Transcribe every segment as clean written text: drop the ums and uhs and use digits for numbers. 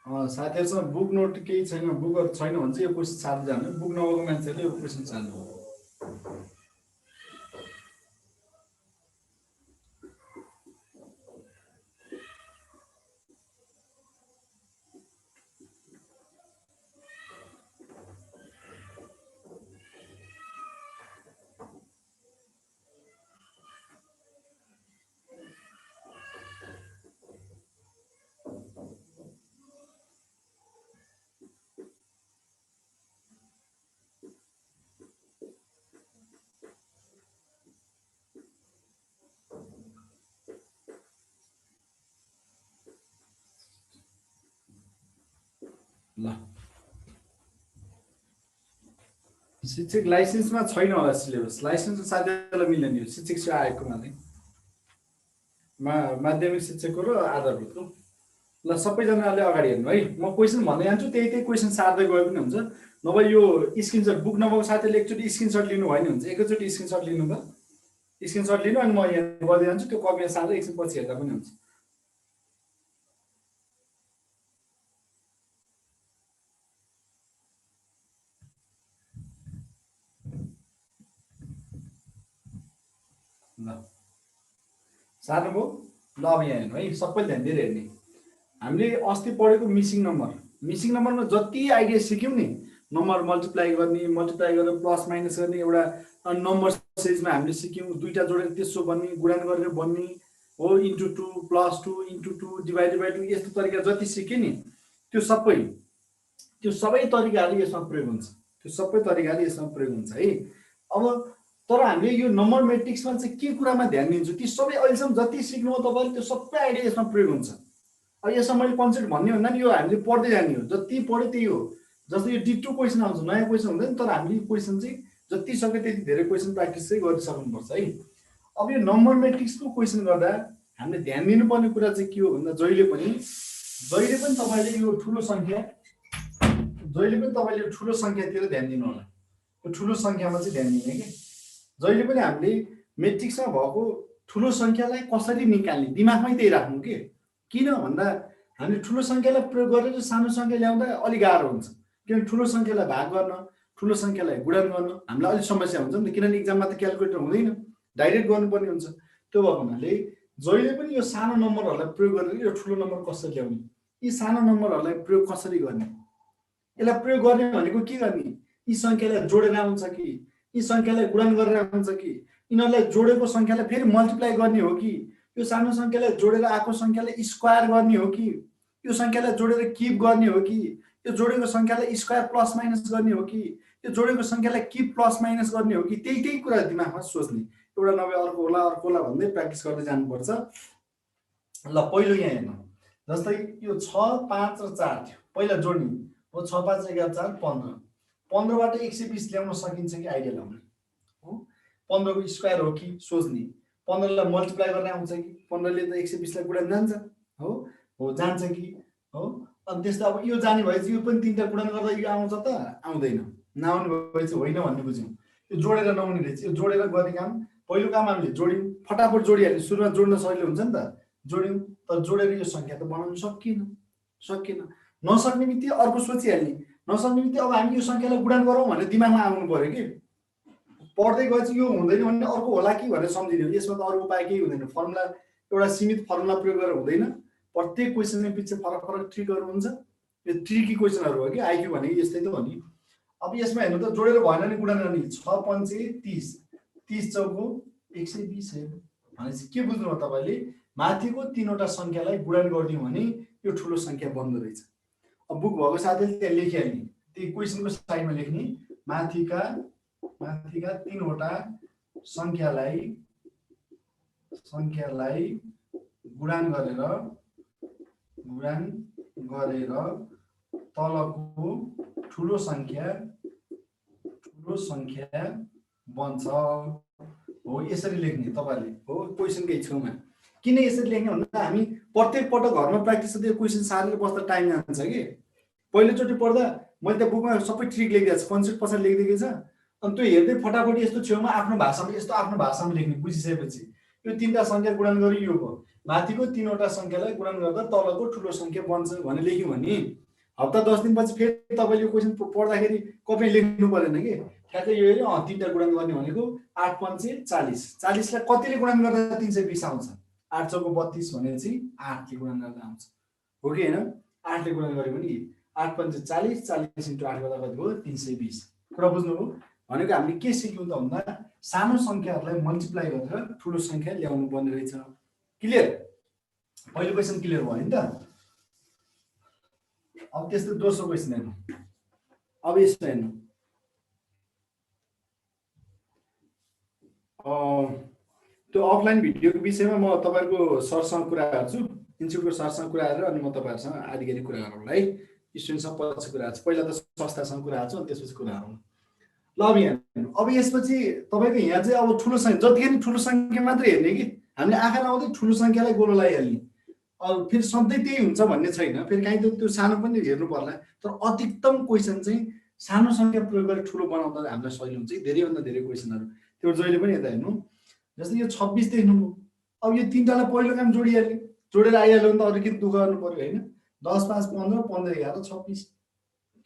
साथीहरूसँग book note केही छैन, बुकहरू छैन भने चाहिँ यो क्वेसन सार्दै जानु। बुक नभएको मान्छेहरूले यो क्वेसन सार्नु। ल शिक्षक लाइसेन्समा छैन होला सिलेबस। लाइसेन्स साथीहरूलाई मिल्दैन। यो शिक्षक सेवा आयोगकोमा चाहिँ माध्यमिक शिक्षकको र आधारभूतको। ल सबैजनाले अगाडि हेर्नु है। म क्वेसन भन्दै जान्छु, त्यही क्वेसन सार्दै गए पनि हुन्छ। नभए यो स्क्रिनसट बुक नभएको साथीहरूले एकचोटि स्क्रिनसट लिनु भयो नि हुन्छ। एकैचोटि स्क्रिनसट लिनु त, स्क्रिनसट लिनु अनि म यहाँ गर्दै जान्छु। त्यो कपीमा सार्दै एकछिन पछि हेर्दा पनि हुन्छ। ल सार्नुभयो? ल अब यहाँ हेर्नु है, सबैले ध्यान दिएर हेर्ने। हामीले अस्ति पढेको मिसिङ नम्बरमा जति आइडिया सिक्यौँ नि, नम्बर मल्टिप्लाई गरेर प्लस माइनस गर्ने, एउटा नम्बर सिरिजमा हामीले सिक्यौँ दुईटा जोडेर त्यसो बन्ने, गुणन गरेर बन्ने हो, into 2 plus 2 into 2 divided by 2, यस्तो तरिका जति सिक्यो नि त्यो सबै तरिकाले यसमा प्रयोग हुन्छ। त्यो सबै तरिकाले यसमा प्रयोग हुन्छ है। अब तर हामीले यो नम्बर मेट्रिक्समा चाहिँ के कुरामा ध्यान दिन्छु, ती सबै अहिलेसम्म जति सिक्नु हो तपाईँले त्यो सबै आइडिया यसमा प्रयोग हुन्छ। अब यसमा मैले कन्सेप्ट भन्ने भन्दा नि यो हामीले पढ्दै जाने हो। जति पढ्यो त्यही हो। जस्तो यो D2 क्वेसन आउँछ, नयाँ क्वेसन हुँदैन, तर हामीले क्वेसन चाहिँ जति सक्यो त्यति धेरै क्वेसन प्र्याक्टिस चाहिँ गरिसक्नुपर्छ है। अब यो नम्बर मेट्रिक्सको क्वेसन गर्दा हामीले ध्यान दिनुपर्ने कुरा चाहिँ के हो भन्दा जहिले पनि तपाईँले यो ठुलो सङ्ख्यातिर ध्यान दिनु होला। यो ठुलो सङ्ख्यामा चाहिँ ध्यान दिने कि जहिले पनि हामीले मेट्रिक्समा भएको ठुलो सङ्ख्यालाई कसरी निकाल्ने दिमागमै त्यही राख्नु के। किन भन्दा हामीले ठुलो सङ्ख्यालाई प्रयोग गरेर सानो सङ्ख्या ल्याउँदा अलिक गाह्रो हुन्छ। किनभने ठुलो सङ्ख्यालाई भाग गर्न, ठुलो सङ्ख्यालाई गुणन गर्न हामीलाई अलिक समस्या हुन्छ नि त। किनभने इक्जाममा त क्यालकुलेटर हुँदैन, डाइरेक्ट गर्नुपर्ने हुन्छ। त्यो भएको हुनाले जहिले पनि यो सानो नम्बरहरूलाई प्रयोग गरेर यो ठुलो नम्बर कसरी ल्याउने, यी सानो नम्बरहरूलाई प्रयोग कसरी गर्ने, यसलाई प्रयोग गर्ने भनेको के गर्ने, यी सङ्ख्यालाई जोडेर आउँछ कि, यी सङ्ख्यालाई गुणन गरेर आउँछ कि, यिनीहरूलाई जोडेको सङ्ख्यालाई फेरि मल्टिप्लाई गर्ने हो कि, यो सानो सङ्ख्यालाई जोडेर आएको सङ्ख्यालाई स्क्वायर गर्ने हो कि, यो सङ्ख्यालाई जोडेर किप गर्ने हो कि, यो जोडेको सङ्ख्यालाई स्क्वायर प्लस माइनस गर्ने हो कि, यो जोडेको सङ्ख्यालाई किप प्लस माइनस गर्ने हो कि, त्यही कुरा दिमागमा सोच्ने। एउटा नभए अर्को होला भन्दै प्र्याक्टिस गर्दै जानुपर्छ। ल पहिलो यहाँ हेर्नु, जस्तै यो 6, 5 र 4 थियो, पहिला जोड्ने हो। 6, 5, 11, 4, 15। 15बाट 120 ल्याउन सकिन्छ कि आइडिया लाउने हो। 15 को स्क्वायर हो कि सोच्ने। 15लाई मल्टिप्लाई गर्न आउँछ कि, 15ले त 120लाई गुणन जान्छ हो जान्छ कि हो। अनि त्यसले अब यो जाने भएपछि यो पनि तीनटा गुणन गर्दा यो आउँछ त आउँदैन, नआउने भएपछि होइन भन्ने बुझ्यौँ। यो जोडेर नहुने रहेछ। यो जोडेर गर्ने काम, पहिलो काम हामीले जोड्यौँ, फटाफट जोडिहाल्यो। सुरुमा जोड्न सजिलो हुन्छ नि त, जोड्यौँ। तर जोडेर यो सङ्ख्या त बनाउन सकिएन। नसक्ने बित्तिकै अर्को सोचिहाल्ने, नसक्ने बित्तिकै अब हामी यो सङ्ख्यालाई गुणन गरौँ भनेर दिमागमा आउनु पर्यो कि। पढ्दै गएपछि यो हुँदैन भने अर्को होला कि भनेर सम्झिदियो। यसमा त अरू उपाय केही हुँदैन। फर्मुला एउटा सीमित फर्मुला प्रयोग गरेर हुँदैन। प्रत्येक क्वेसनको पछि फरक ट्रिकहरू हुन्छ। यो ट्रिकी क्वेसनहरू हो कि आइक्यू भनेको यस्तै त हो नि। अब यसमा हेर्नु त जोडेर भएन नि गुणन गर्ने। 6 पंचे 30, 30 चौको 120 हेर्नु भनेपछि के बुझ्नु हो तपाईँले, माथिको तीनवटा सङ्ख्यालाई गुणन गरिदिउँ भने यो ठुलो सङ्ख्या बन्द रहेछ। अब बुक भएको साथीले त्यहाँ लेखिहाल्ने, त्यो क्वेसनको साइडमा लेख्ने, माथिका तीनवटा सङ्ख्यालाई गुणन गरेर तलको ठुलो सङ्ख्या बन्छ हो। यसरी लेख्ने तपाईँले हो क्वेसनकै छेउमा। किन यसरी लेख्ने भन्दा हामी प्रत्येक पटक घरमा प्र्याक्टिस गर्दै क्वेसन सारेर बस्दा टाइम जान्छ कि। पहिलोचोटि पढ्दा मैले त बुकमा सबै ट्रिक लेखिदिएको छु, कन्सेप्ट पछाडि लेखिदिएको छ। अनि त्यो हेर्दै फटाफट यस्तो छेउमा आफ्नो भाषामा लेख्ने। बुझिसकेपछि यो तीनटा सङ्ख्या गुणन गरी यो भयो, माथिको 3वटा संख्यालाई गुणन गर्दा तलको ठुलो संख्या बन्छ भने लेख्यौँ भने हप्ता 10 दिनपछि फेरि तपाईले यो क्वेशन पढ्दाखेरि कपी लेख्नु पर्दैन के ठ्याक्कै यो हेर्यो 3टा गुणन गर्ने भनेको 8 पंचे 40 40 लाई कतिले गुणन गर्दा 320 आउँछ 8 चौको 32 भनेपछि 8 ले गुणन गर्दा आउँछ हो कि हैन 8 ले गुणन गर्यो भने 8 पंचे 40 40 * 8 गर्दा कति भयो 320 कुरा बुझ्नुभयो भनेको हामीले के सिक्यौं त भन्दा सानो संख्याहरुलाई मल्टिप्लाई गरेर ठूलो संख्या ल्याउनु पर्ने रहेछ क्लियर पहिलो क्वेशन क्लियर भयो नि त अब त्यस्तो दोस्रो क्वेशन हेर्नु अब यसमा हेर्नु त्यो अफलाइन भिडियोको विषयमा म तपाईहरुको सरसँग कुरा गर्छु इन्स्टिट्युटको सरसँग कुरा गरेर अनि म तपाईहरुसँग आधिकारिक कुरा गरौँला है स्टुडेन्टसँग पछि कुरा गर्छु पहिला त संस्थासँग कुरा गर्छु अनि त्यसपछि कुरा गरौँ ल अब यहाँ अब यसपछि तपाईको यहाँ चाहिँ अब ठूलो संख्या जतिखेर ठूलो संख्या मात्र हेर्ने कि हामीले आँखा लाउँदै ठूलो संख्यालाई गोलो लगाइहाल्ने अब फेरि सधैँ त्यही हुन्छ भन्ने छैन फेरि काहीँ त्यो सानो पनि हेर्नु पर्ला तर अधिकतम क्वेशन चाहिँ सानो संख्या प्रयोग गरेर ठूलो बनाउँदा हामीलाई सजिलो हुन्छ धेरै भन्दा धेरै क्वेशनहरु त्यो जहिले पनि यता हेर्नु जस्तै यो 26 देख्नुभयो अब यो तीनटालाई पहिलो काम जोडिहाल्ने जोडेर आइहाल्यो भने त अरु के दुःख गर्नु पर्यो हैन 10 5 15 15 11 26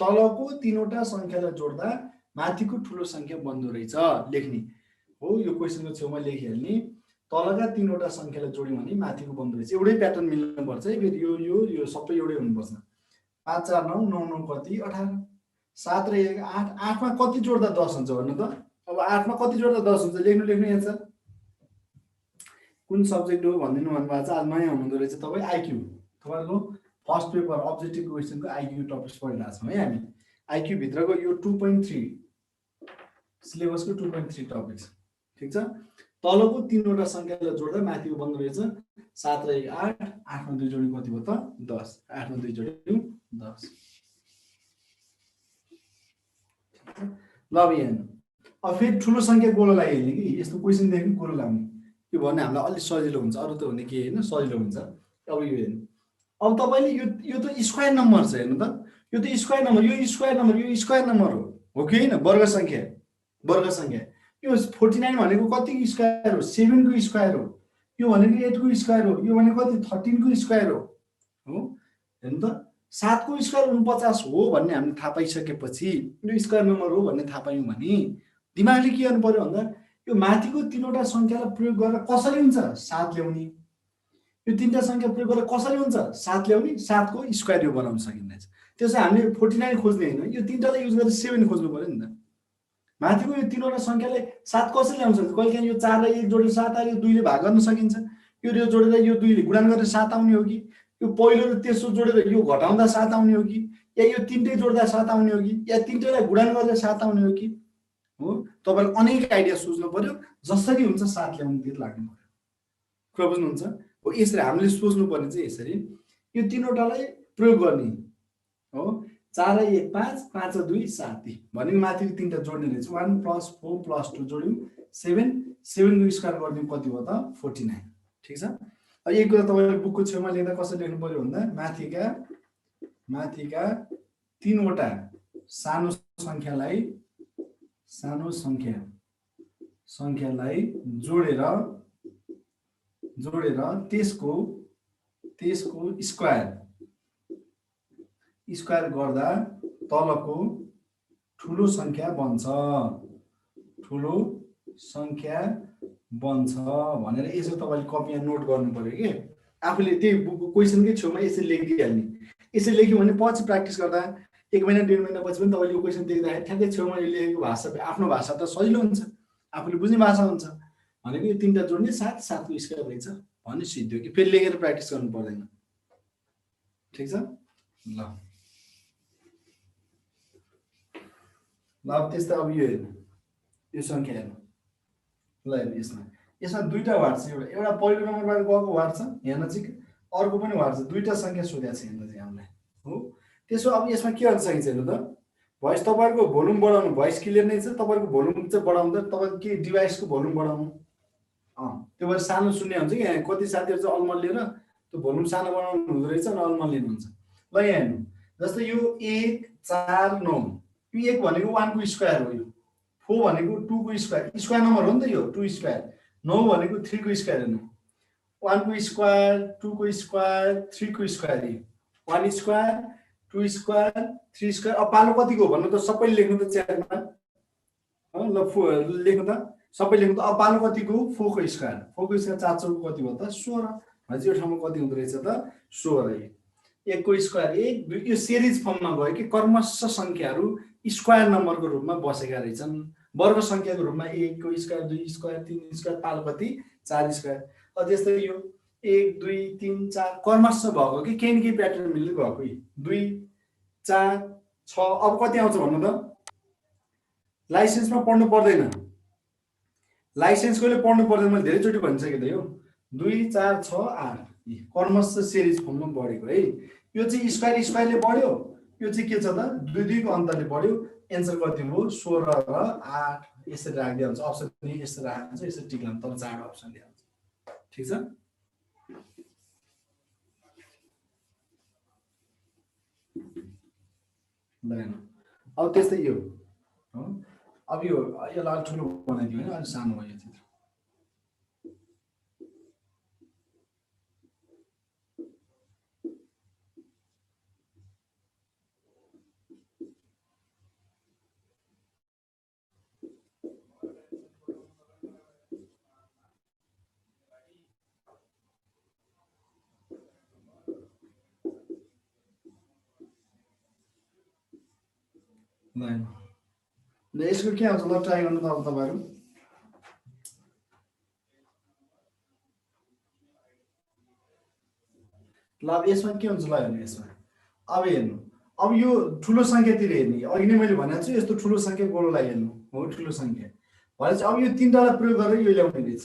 तलको तीनवटा संख्यालाई जोड्दा माथिको ठूलो संख्या बन्दो रहेछ लेख्ने हो यो क्वेशनको छेउमा लेखिहाल्ने तलका तीनवटा संख्यालाई जोड्यौं भने माथिको बन्दो रहेछ एउटै प्याटर्न मिल्नु पर्छ है फेरि यो सबै एउटै हुनु पर्छ 5 4 9 9 9 कति 18 7 र 1 8 8 मा कति जोड्दा 10 हुन्छ भन्नु त अब 8 मा कति जोड्दा 10 हुन्छ लेख्नु एन्सर कुन सब्जेक्ट हो भन्दिनु भन्नुभएको छ आज नयाँ हुनुहुँदो रहेछ तपाई आईक्यू तपाईको फर्स्ट पेपर अब्जेक्टिभ क्वेशनको आईक्यू टपिक्स पढिरहेको छौं है हामी आईक्यू भित्रको यो 2.3 सिलेबसको 2.3 टपिक्स ठीक छ तलको तीनवटा संख्यालाई जोड्दा माथिको बन्द रहेछ 7 र 1 8 8 मा 2 जोडी कति भयो त 10 8 मा 2 जोडी 10 ल अब यहाँ अब फेरि ठुलो संख्या गोलो लगाइहाल्ने कि यस्तो क्वेशन देखि गोलो लाउने यो भने हामीलाई अलि सजिलो हुन्छ अरु त हुने के हैन सजिलो हुन्छ अब यो हेर्नु अब तपाईले यो त स्क्वायर नम्बर छ हेर्नु त यो त स्क्वायर नम्बर यो स्क्वायर नम्बर हो कि हैन वर्ग संख्या यो 49 भनेको कति को स्क्वायर हो 7 को स्क्वायर हो यो भनेको 8 को स्क्वायर हो यो भनेको कति 13 को स्क्वायर हो हेर्नु त 7 को स्क्वायर 49 हो भन्ने हामीले थाहा पाइसकेपछि यो स्क्वायर नम्बर हो भन्ने थाहा पायौं भने दिमागले के गर्नु पर्यो भन्दा यो माथिको तीनवटा संख्यालाई प्रयोग गरेर कसरी हुन्छ 7 ल्याउने यो तीनटा संख्या प्रयोग गरेर कसरी हुन्छ 7 ल्याउने 7 को स्क्वायर यो बनाउन सकिन्छ त्यसै हामीले 49 खोज्ने हैन यो तीनटालाई युज गरेर 7 खोज्नु पर्यो नि त माथिको यो तीनवटा संख्याले 7 कसरी ल्याउँछ कहिलेकाहीँ यो 4 र 1 जोडेर 7 आयो 2 ले भाग गर्न सकिन्छ यो जोडेर यो 2 ले गुणन गरेर 7 आउने हो कि यो पहिलो र तेस्रो जोडेर यो घटाउँदा 7 आउने हो कि या यो तीनटै जोड्दा 7 आउने हो कि या तीनटैलाई गुणन गरेर 7 आउने हो कि हो तपाईले अनेक आइडिया सोच्नु पर्यो जसरी हुन्छ 7 ल्याउनु तिर लाग्नु पर्यो कुरा बुझ्नुहुन्छ हो यसरी हामीले सोच्नु पर्ने चाहिँ यसरी यो तीनवटालाई प्रयोग गर्ने हो 4 र 1 5 5 र 2 7 भनेको माथिको तीनटा जोड्ने रहेछ 1 + 4 + 2 जोड्यौं 7 7 को स्क्वायर गर्दियौं कति भयो त 49 ठीक छ अब एक कुरा तपाईले बुकको छेउमा लेख्दा कसरी लेख्नु पर्यो भन्दा माथिका तीनवटा सानो संख्यालाई जोडेर त्यसको स्क्वायर गर्दा तलको ठूलो संख्या बन्छ भनेर यसो तपाईले कपीमा नोट गर्नु पर्यो के आफूले त्यही बुकको क्वेशनकै छेउमा यसरी लेखिदिहाल्ने यसरी लेख्यो भने पछि प्र्याक्टिस गर्दा 1 महिना 1.5 महिना पछि पनि तपाईले यो क्वेशन देख्दा ठ्याक्कै छेउमा यो लेखेको भाषा आफ्नो भाषा त सजिलो हुन्छ आफूले बुझ्ने भाषा हुन्छ भनेको यो तीनटा जोड्ने 7 7 को स्क्वायर रहेछ भन्ने सिद्धियो कि फेरि लेखेर प्र्याक्टिस गर्नु पर्दैन ठीक छ ल अब त्यस्तै अब यो हेर्नु यो संख्या हेर्नु ल हेर्नु यसमा दुईटा वार्ड छ एउटा पहिलो नम्बरबाट गएको वार्ड छ यहाँ नजिक अर्को पनि वार्ड छ दुईटा संख्या सोधेको छ यहाँ चाहिँ हामीलाई हो त्यसो अब यसमा के गर्न सकिन्छ हेर्नु त भोइस तपाईहरुको भोल्युम बढाउनु भोइस क्लियर नै छ तपाईहरुको भोल्युम चाहिँ बढाउँदा तपाईको के डिभाइसको भोल्युम बढाउनु त्यो भएर सानो सुन्ने हुन्छ कि कति साथीहरु चाहिँ अलमल लिएर त्यो भोल्युम सानो बनाउनु हुँदो रहेछ अनि अलमल लिनुहुन्छ ल यहाँ हेर्नु जस्तै यो 1 4 9 यो 1 भनेको 1 को स्क्वायर हो यो 4 भनेको 2 को स्क्वायर नम्बर हो नि त यो 2 स्क्वायर 9 भनेको 3 को स्क्वायर हेर्नु 1 को स्क्वायर 2 को स्क्वायर 3 को स्क्वायर 1 स्क्वायर 2 स्क्वायर 3 स्क्वायर अब पालो कतिको भन्नु त सबैले लेख्नु त च्याटमा ल लेख्नु त सबै लेख्नु त अब पालो कतिको 4 को स्क्वायर 4 को स्क्वायर 4 चौको कति भयो त 16 भनेपछि यो ठाउँमा कति हुँदो रहेछ त 16 1 को स्क्वायर 1 2 यो सिरिज फर्ममा गयो कि क्रमशः संख्याहरू स्क्वायर नम्बरको रूपमा बसेका रहेछन् वर्ग संख्याको रूपमा 1 को स्क्वायर 2 स्क्वायर 3 स्क्वायर पालो कति 4 स्क्वायर अब जस्तै यो 1 2 3 4 क्रमशः भएको कि केही न केही प्याटर्न मिल्दै गएको 2 4 6 अब कति आउँछ भन्नु त लाइसेन्समा पढ्नु पर्दैन लाइसेन्सकोले पढ्नु पर्दैन मैले धेरैचोटि भनिसकेँ त यो 2 4 6 8 क्रमशः सिरिज फर्ममा बढेको है यो चाहिँ स्क्वायर स्क्वायरले बढ्यो यो चाहिँ के छ त 2 2 को अन्तरले बढ्यो एन्सर कति भयो 16 र 8 यसरी राख्दै हुन्छ अप्सन नि यसरी राख्नुहुन्छ यसरी टिक लाउनु तर चार अप्सन दिन्छ ठीक छ ल अब त्यस्तै यो अब यो यसलाई ठुलो बनाइदियो हैन अलि सानो भयो यो चित्र ल यसको के आउँछ ल ट्राई गर्नु त अब तपाईहरु ल अब यसमा के हुन्छ ल हेर्नु यसमा अब हेर्नु अब यो ठुलो संख्यातिर हेर्ने अघि नै मैले भनेको छु यस्तो ठुलो संख्या गोलोलाई हेर्नु हो ठुलो संख्या भनेपछि अब यो तीनटालाई प्रयोग गरेर यो ल्याउने रहेछ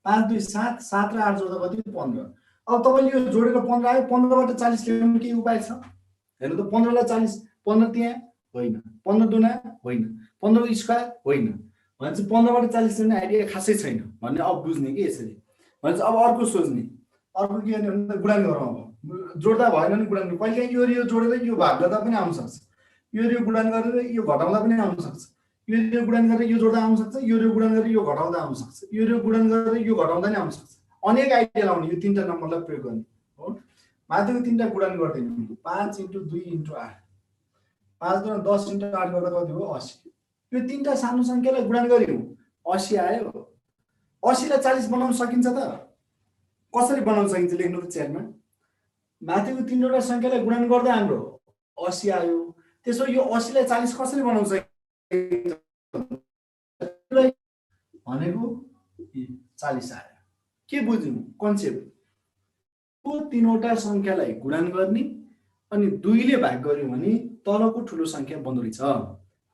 5 2 7 7 र 8 जोड्दा कति 15 अब तपाईले यो जोडेर 15 आयो 15 बाट 40 ल्याउनु के उपाय छ हेर्नु त 15 लाई 40 15 त्यहाँ होइन 15 दुना होइन 15 को स्क्वायर होइन भनेपछि 15 बाट 40 ल्याउने आइडिया खासै छैन भन्ने अब बुझ्ने के यसरी भनेपछि अब अर्को सोच्ने अर्को के गर्ने भन्दा गुणान गरौँ अब जोड्दा भएन नि गुणान कहिले यो जोडेर यो भाग गर्दा पनि आउन सक्छ यो गुणान गरेर यो घटाउँदा पनि आउन सक्छ यो गुणान गरेर यो जोड्दा आउन सक्छ यो गुणान गरेर यो घटाउँदा आउन सक्छ यो गुणान गरेर यो घटाउँदा नि आउन सक्छ अनेक आइडिया लाउने यो तीनटा नम्बरलाई प्रयोग गर्ने हो माथिको तीनटा गुणान गर्दिनु 5 × 2 × 8 5 दुना 10 × 8 गर्दा कति हो 80 यो तीनटा सानो संख्यालाई गुणान गर्यौ 80 आयो 80 लाई 40 बनाउन सकिन्छ त कसरी बनाउन सकिन्छ लेख्नु त च्याटमा माथिको तीनवटा संख्यालाई गुणान गर्दा हाम्रो 80 आयो त्यसो यो 80 लाई 40 कसरी बनाउन सकिन्छ भनेको 40 आयो के बुझ्नु कन्सेप्ट को तीनवटा संख्यालाई गुणान गर्ने अनि 2 ले भाग गर्यो भने तलको ठुलो संख्या बन्द रहेछ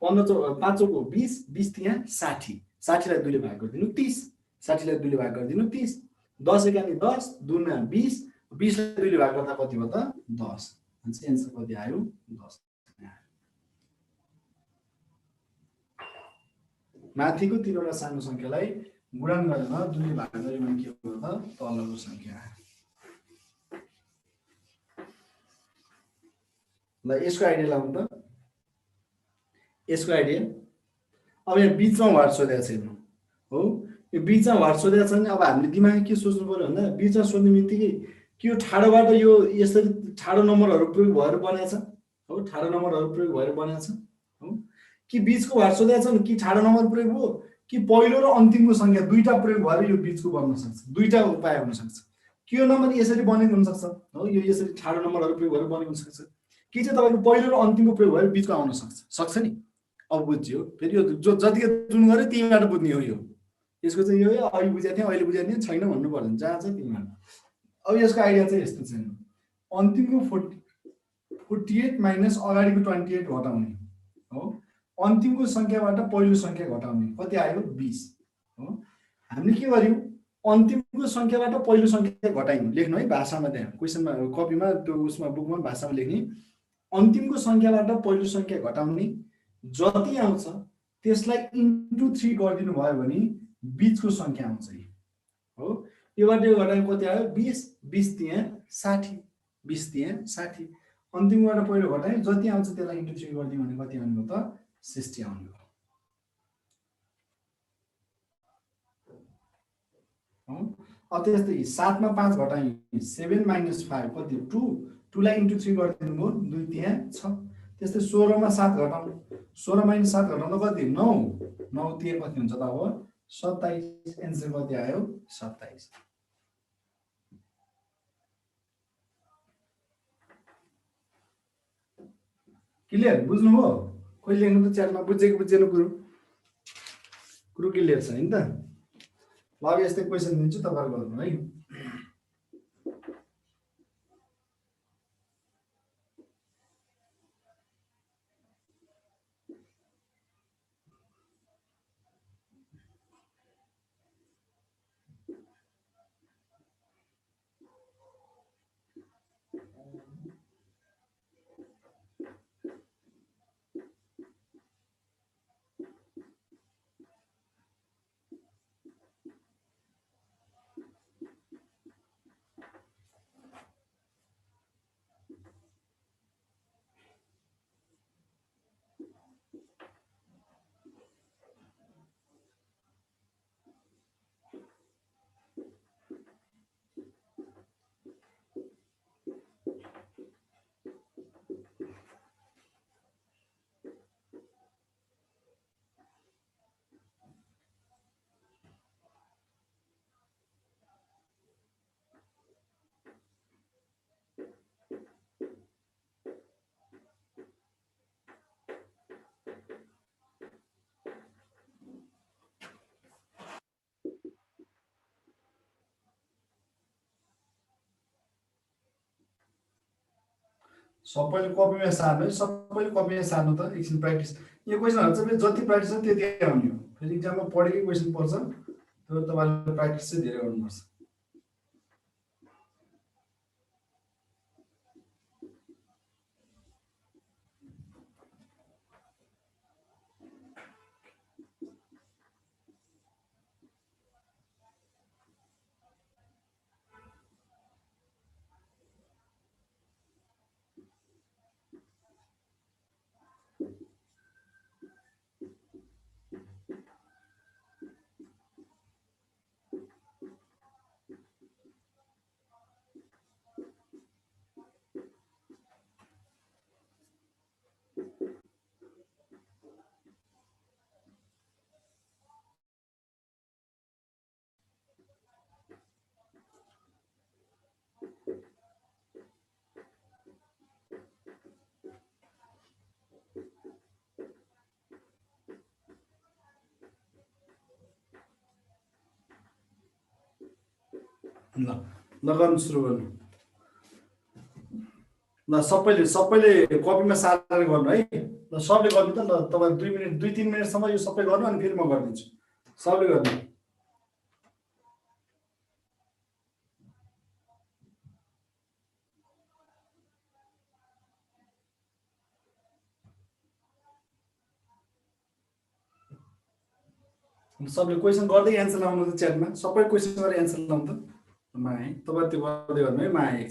5 को 20 20 त्यहाँ 60 60 लाई 2 ले भाग गरिदिनु 30 60 लाई 2 ले भाग गरिदिनु 30 10 एकानी 10 दुना 20 20 लाई 2 ले भाग गर्दा कति भयो त 10 अनि एन्सर कति आयो 10 माथिको तीनवटा सानो संख्यालाई गुणान गरेर 2 ले भाग गर्यो भने के भयो त तलको संख्या ल यसको आइडिया लाउँ त यसको आइडिया अब यहाँ बीचमा वाट सोधेको छ हेर्नु हो यो बीचमा वाट सोधेको छ भने अब हामीले दिमागमा के सोच्नु पर्यो भन्दा बीचमा सोध्ने बित्तिकै कि यो ठाडोबाट यो यसरी ठाडो नम्बरहरू प्रयोग भएर बनेको छ हो ठाडो नम्बरहरू प्रयोग भएर बनेको छ हो कि बीचको वाट सोधेको छ कि ठाडो नम्बर प्रयोग हो कि पहिलो र अन्तिमको संख्या दुईटा प्रयोग भएर यो बीचको बन्न सक्छ दुईटा उपाय हुन सक्छ कि यो नम्बर यसरी बनेको हुन सक्छ हो यो यसरी ठाडो नम्बरहरू प्रयोग भएर बनेको हुन सक्छ कि चाहिँ तपाईको पहिलो र अन्तिमको प्रयोग भएर बीचको आउन सक्छ नि अब बुझ्यो फेरि यो जो जतिको जुन गरे त्यहीबाट बुझ्ने हो यो यसको चाहिँ यो अहिले बुझेको थिएँ अहिले बुझेको थिएँ छैन भन्नु पर्दैन जहाँ छ त्यहीबाट अब यसको आइडिया चाहिँ यस्तो छ अन्तिमको 48 माइनस अगाडिको 28 घटाउने हो अन्तिमको संख्याबाट पहिलो संख्या घटाउने कति आयो 20 हो हामीले के गर्यौं अन्तिमको संख्याबाट पहिलो संख्या घटायौं लेख्नु है भाषामा त्यहाँ क्वेशनमा कपीमा त्यो उसमा बुकमा भाषामा लेख्ने अन्तिमको संख्याबाट पहिलो संख्या घटाउने जति आउँछ त्यसलाई इन्टु 3 गरिदिनु भयो भने बीचको संख्या आउँछ हो योबाट यो घटाए कति आयो 20 20 त्यहाँ 60 20 त्यहाँ 60 अन्तिमबाट पहिलो घटाए जति आउँछ त्यसलाई इन्टु 3 गरिदिनु भने कति आउने त 60 आउने हो अब त्यस्तै 7 मा 5 घटाएँ 7 माइनस 5 कति 2 2 लाई इन्टु 3 गरिदिनु भयो 2 त्यहाँ 6 त्यस्तै 16 मा 7 घटाउँ 16 माइनस 7 घटाउँदा कति 9 9 त्यहाँ कति हुन्छ त अब 27 एन्सर कति आयो 27 क्लियर बुझ्नुभयो कोही लेख्नु त च्याटमा बुझेको बुझेन कुरो कुरो क्लियर छ नि त ल अब यस्तै क्वेसन दिन्छु तपाईँहरू गर्नु है सबैले कपीमा सार्नु है सबैले कपीमा सार्नु त एकछिन प्र्याक्टिस यो क्वेसनहरू चाहिँ जति प्र्याक्टिस छ त्यति आउने हो फेरि इक्जाममा पढेकै क्वेसन पर्छ तर तपाईँले प्र्याक्टिस चाहिँ धेरै गर्नुपर्छ ल ल गर्नु सुरु गर्नु ल सबैले कपीमा सारेर गर्नु है ल सबले गर्नु त ल तपाईँ 2 मिनट 2-3 मिनटसम्म यो सबै गर्नु अनि फेरि म गरिदिन्छु सबले गर्नु सबले क्वेसन गर्दै एन्सर लाउनु त च्याटमा सबै क्वेसन गरेर एन्सर लाउनु त माया तपाईँ त्यो गर्दै गर्नु है माया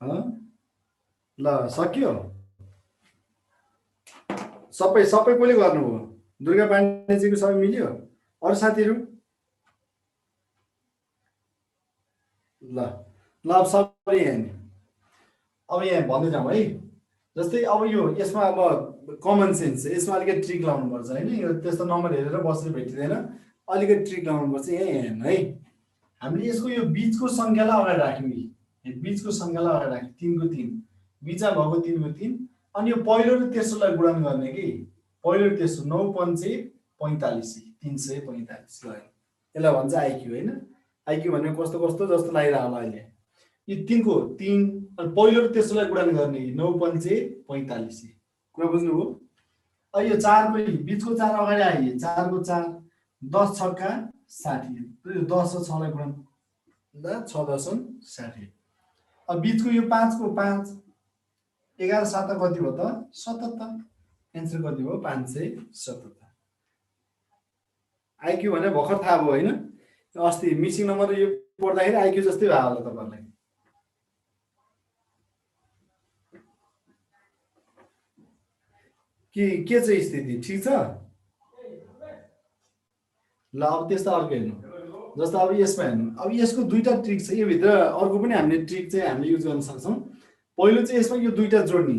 ल सक्यो सबै कसले गर्नुभयो दुर्गा पाण्डेजीको सबै मिल्यो अरू साथीहरू ल ल अब सबै यहाँ भन्दै जाउँ है जस्तै अब यो यसमा अब कमन सेन्स यसमा अलिकति ट्रिक लाउनुपर्छ होइन यो त्यस्तो नम्बर हेरेर बसेर भेटिँदैन अलिकति ट्रिक लाउनुपर्छ यहाँ हेर्नु है हामीले यसको यो बिचको सङ्ख्यालाई अगाडि राख्यौँ कि बिचको सङ्ख्यालाई अगाडि राख्यौँ 3 को 3 बिचमा भएको 3 को 3 अनि यो पहिलो र तेस्रोलाई गुणन गर्ने कि पहिलो र तेस्रो 9 पंचे 45 345 ल यसलाई भन्छ आइक्यू होइन आइक्यू भनेको कस्तो कस्तो जस्तो लागिरहेको होला अहिले यो 3 को 3 अनि पहिलो र तेस्रोलाई गुणन गर्ने 9 पंचे 45 कुरा बुझ्नुभयो अब यो 4 को बिचको 4 अगाडि आइए 4 को 4 10 छक्का 60 10 र 6 लाई गुणन 6.60 अब बिचको यो 5 को 5 11 7 कति भयो त 77 एन्सर कति भयो 577 आइक्यू भने भर्खर थाहा भयो होइन अस्ति मिसिङ नम्बर यो पढ्दाखेरि आइक्यू जस्तै भयो होला तपाईहरुलाई के चाहिँ स्थिति ठीक छ ल अब त्यस्तो अर्को हेर्नु जस्तो अब यसमा हेर्नु अब यसको दुईटा ट्रिक छ यो भित्र अर्को पनि हामीले ट्रिक चाहिँ हामीले युज गर्न सक्छौं पहिलो चाहिँ यसमा यो दुईटा जोड्ने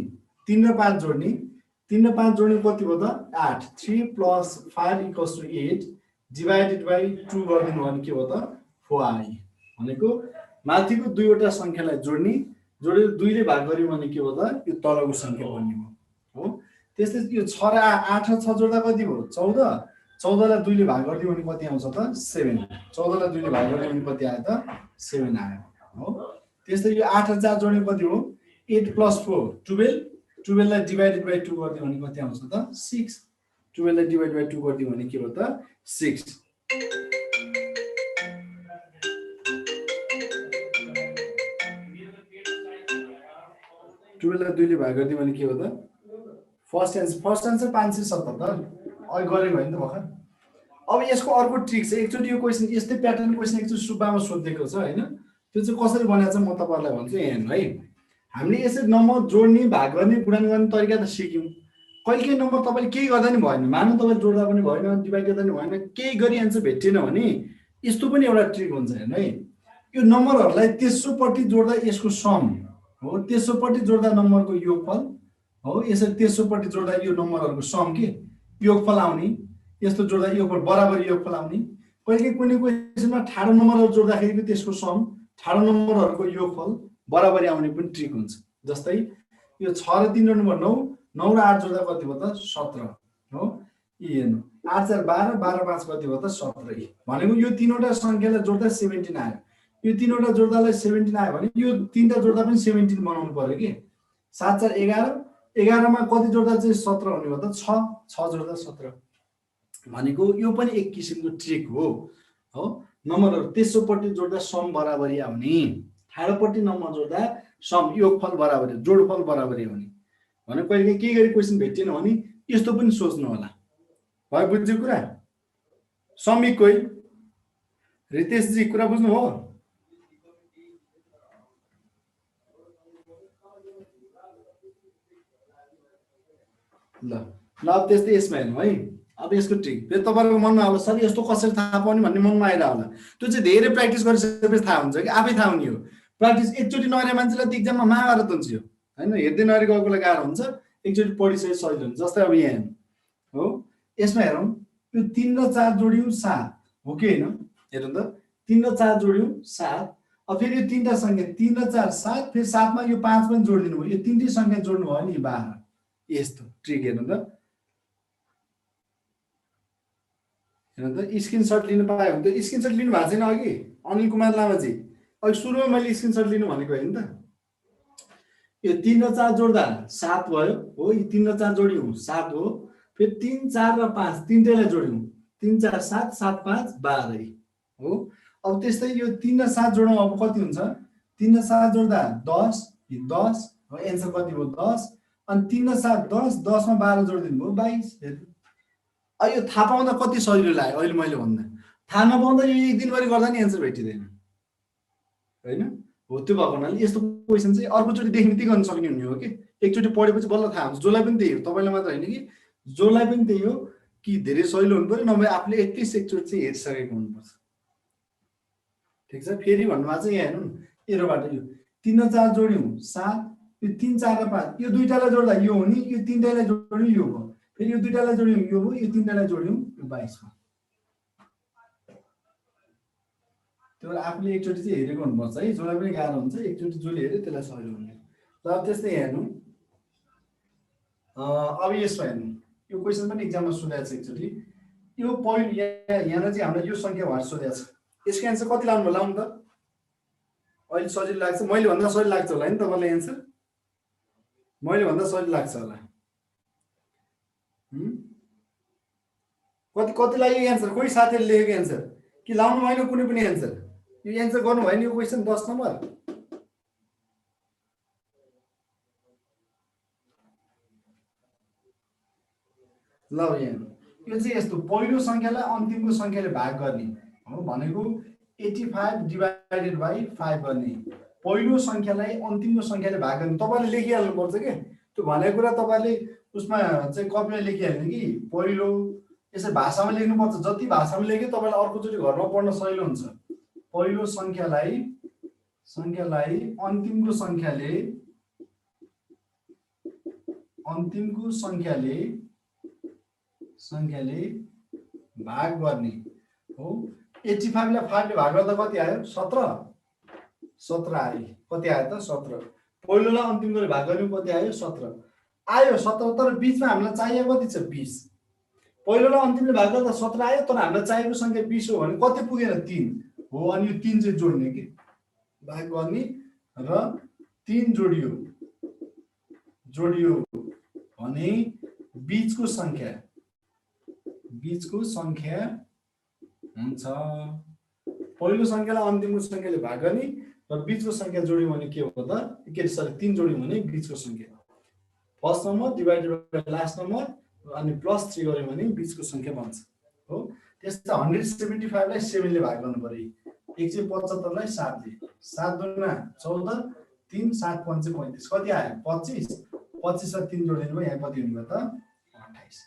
3 र 5 जोड्ने 3 र 5 जोड्ने कति भयो त 8 3 + 5 = 8 डिवाइडेड बाइ 2 गर्दिनु भने के हो त 4i भनेको माथिको दुईवटा संख्यालाई जोड्ने जोडेर 2 ले भाग गर्यो भने के हो त यो तलको संख्या बन्ने हो त्यस्तै यो 6 र 8 र 6 जोड्दा कति भयो 14 14 लाई 2 ले भाग गरिदियो भने कति आउँछ त 7 14 लाई 2 ले भाग गरिदियो भने कति आयो त 7 आयो हो त्यस्तै यो 8 र 4 जोड्ने कति हो 8 + 4 12 12 लाई डिवाइडेड बाइ 2 गरिदियो भने कति आउँछ त 6 12 लाई डिवाइड बाइ 2 गरिदियो भने के हो त 6 12 लाई 2 ले भाग गरिदियो भने के हो त फर्स्ट आन्सर 577 अहिले गरेको होइन त भर्खर अब यसको अर्को ट्रिक छ एकचोटी यो क्वेशन यस्तै प्याटर्न क्वेशन एकचोटी सुब्बामा सोधेको छ हैन त्यो चाहिँ कसरी बनाएको छ म तपाईहरुलाई भन्छु यहाँ हेर्नु है हामीले यसरी नम्बर जोड्ने भाग गर्ने गुणन गर्ने तरिका त सिक्यौं कहिलेकै नम्बर तपाईले केही गर्दा नि भएन मानौ तपाईले जोड्दा पनि भएन डिभाइड गर्दा नि भएन केही गरी आन्सर भेटिएन भने यस्तो पनि एउटा ट्रिक हुन्छ हेर्नु है यो नम्बरहरुलाई तेस्रोपट्टि जोड्दा यसको सम हो तेस्रोपट्टि जोड्दा नम्बरको योगफल हो यसरी तेस्रोपट्टि जोड्दा यो नम्बरहरुको सम के योगफल आउने यस्तो जोड्दा योगफल बराबरी योगफल आउने कहिलेकै कुनै क्वेशनमा ठाडो नम्बरहरु जोड्दाखेरि त्यसको सम ठाडो नम्बरहरुको योगफल बराबरी आउने पनि ट्रिक हुन्छ जस्तै यो 6 र 3 जोड्नु भयो 9 9 र 8 जोड्दा कति भयो त 17 हो यी हेर्नु 8 4 12 12 5 कति भयो त 17 भनेको यो तीनवटा संख्यालाई जोड्दा 17 आयो यो तीनवटा जोड्दालाई 17 आयो भने यो तीनटा जोड्दा पनि 17 बनाउनु पर्यो के 7 4 11 11 मा कति जोड्दा चाहिँ 17 हुने भयो त 6 6 जोड्दा 17 भनेको यो पनि एक किसिमको ट्रिक हो नम्बरहरु तेस्रोपट्टि जोड्दा सम बराबरी आउने ठाडोपट्टि नम्बर जोड्दा सम योगफल बराबरी जोडफल बराबरी आउने भने कहिले के गरी क्वेशन भेटिएन भने यस्तो पनि सोच्नु होला भयो बुझ्यो कुरा समीक कोइ रितेश जी कुरा बुझ्नु हो ल त्यस्तै यसमा हेर्नु है अब यसको ट्रिक फेरि तपाईहरुको मनमा आउला सर यस्तो कसरी थाहा पाउने भन्ने मनमा आइरा होला त्यो चाहिँ धेरै प्र्याक्टिस गरिसकेपछि थाहा हुन्छ कि आफै थाहा हुने हो प्र्याक्टिस एकचोटी नगरे मान्छेलाई त एक्जाममा महाभारत हुन्छ यो हैन हेर्दै नगरे गएकोलाई गाह्रो हुन्छ एकचोटी पढिसके सजिलो हुन्छ जस्तै अब यहाँ हो यसमा हेरौं यो 3 र 4 जोड्यौ 7 हो कि हैन हेर्नु त 3 र 4 जोड्यौ 7 अब फेरि यो तीनटा संख्या 3 र 4 7 फेरि 7 मा यो 5 पनि जोड्दिनु भयो यो तीनटै संख्या जोड्नु भयो नि 12 यस्तो ट्रिक हेर्नु त हेर्नु त स्क्रिनशट लिनु पाए हुन्छ स्क्रिनशट लिनु भएको छैन अघि अनिल कुमार लामाजी अघि सुरुमा मैले स्क्रिनशट लिनु भनेको हैन त यो 3 र 4 जोड्दा 7 भयो हो यो 3 र 4 जोड्यौ 7 हो फेरि 3 4 र 5 तीनटैलाई जोड्यौ 3 4 7 7 5 12 हो अब त्यस्तै यो 3 र 7 जोडौं अब कति हुन्छ 3 र 7 जोड्दा 10 यो 10 हो एन्सर कति भयो 10 अनि 3 र 7 10 10 मा 12 जोड्दिनु भयो 22 हेर्नु यो थाहा पाउँदा कति सजिलो लाग्यो अहिले मैले भन्दा थाहा नपाउँदा यो एक दिनभरि गर्दा नि एन्सर भेटिदैन हैन हो त्यो भएको हुनाले यस्तो क्वेसन चाहिँ अर्कोचोटि देख्ने त्यही गर्न सक्ने हुने हो कि एकचोटि पढेपछि बल्ल थाहा हुन्छ जसलाई पनि त्यही हो तपाईँलाई मात्र होइन कि जसलाई पनि त्यही हो कि धेरै सहिलो हुनु पऱ्यो नभए आफूले एटलिस्ट एकचोटि चाहिँ हेरिसकेको हुनुपर्छ ठिक छ फेरि भन्नुभएको चाहिँ यहाँ हेर्नु एरोबाट यो 3 र 4 जोड्यौँ 7 यो 3 4 र 5 यो दुईटालाई जोड्दा यो हो नि यो तीनटालाई जोड्यौँ यो भयो फेरि यो दुईटालाई जोड्यौँ यो भयो यो तीनटालाई जोड्यौँ यो 22 भयो त्यो आफूले एकचोटि चाहिँ हेरेको हुनुपर्छ है जसलाई पनि गाह्रो हुन्छ एकचोटि जसले हेऱ्यो त्यसलाई सजिलो हुन्छ र त्यस्तै हेर्नु अब यसमा हेर्नु यो क्वेसन पनि एक्जाममा सोधेको छ एकचोटि यो पहिलो यहाँ चाहिँ हामीलाई यो सङ्ख्या भएर सोधेको छ यसको एन्सर कति लाउनु भयो लाउनु त अहिले सजिलो लाग्छ मैले भन्दा सजिलो लाग्छ होला नि तपाईँलाई एन्सर मैले भन्दा सजिलो लाग्छ होला कतिलाई यो एन्सर कोही साथीले लेखेको एन्सर कि लाउनु भएन कुनै पनि एन्सर यो एन्सर गर्नु भएन यो क्वेसन 10 नम्बर ल यहाँ यो चाहिँ यस्तो पहिलो सङ्ख्यालाई अन्तिमको सङ्ख्याले भाग गर्ने हो भनेको 85 डिभाइडेड बाइ 5 गर्ने पहिलो सङ्ख्यालाई अन्तिमको सङ्ख्याले भाग गर्ने तपाईँले लेखिहाल्नु पर्छ के त्यो भनेको कुरा तपाईँले उसमा चाहिँ कपीमा लेखिहाल्नु कि पहिलो यसै भाषामा लेख्नुपर्छ जति भाषामा लेख्यो तपाईँलाई अर्कोचोटि घरमा पढ्न सजिलो हुन्छ पहिलो सङ्ख्यालाई अन्तिमको सङ्ख्याले भाग गर्ने हो 85 लाई 5 ले भाग गर्दा कति आयो 17 आयो कति आयो त 17 पहिलोलाई अन्तिमकोले भाग गर्नु कति आयो 17 आयो 17 तर बीचमा हामीलाई चाहिएको कति छ 20 पहिलोलाई अन्तिमले भाग गर्दा 17 आयो तर हामीलाई चाहिएको सङ्ख्या 20 हो भने कति पुगेन 3 हो अनि यो 3 चाहिँ जोड्ने कि भाग गर्ने र 3 जोडियो भने बीचको सङ्ख्या हुन्छ पहिलो सङ्ख्यालाई अन्तिमको सङ्ख्याले भाग गर्ने र बीचको सङ्ख्या जोड्यौँ भने के हो त के सरी 3 जोड्यौँ भने बीचको सङ्ख्या first number divided by last number अनि प्लस 3 गर्यौँ भने बीचको सङ्ख्या बन्छ हो त्यस्तै 175 लाई 7 ले भाग गर्नु पर्यो 175 लाई 7 ले 7 दुना 14 3 7 5 35 कति आयो 25 25 र 3 जोडिनु भयो यहाँ कति हुने भयो त 28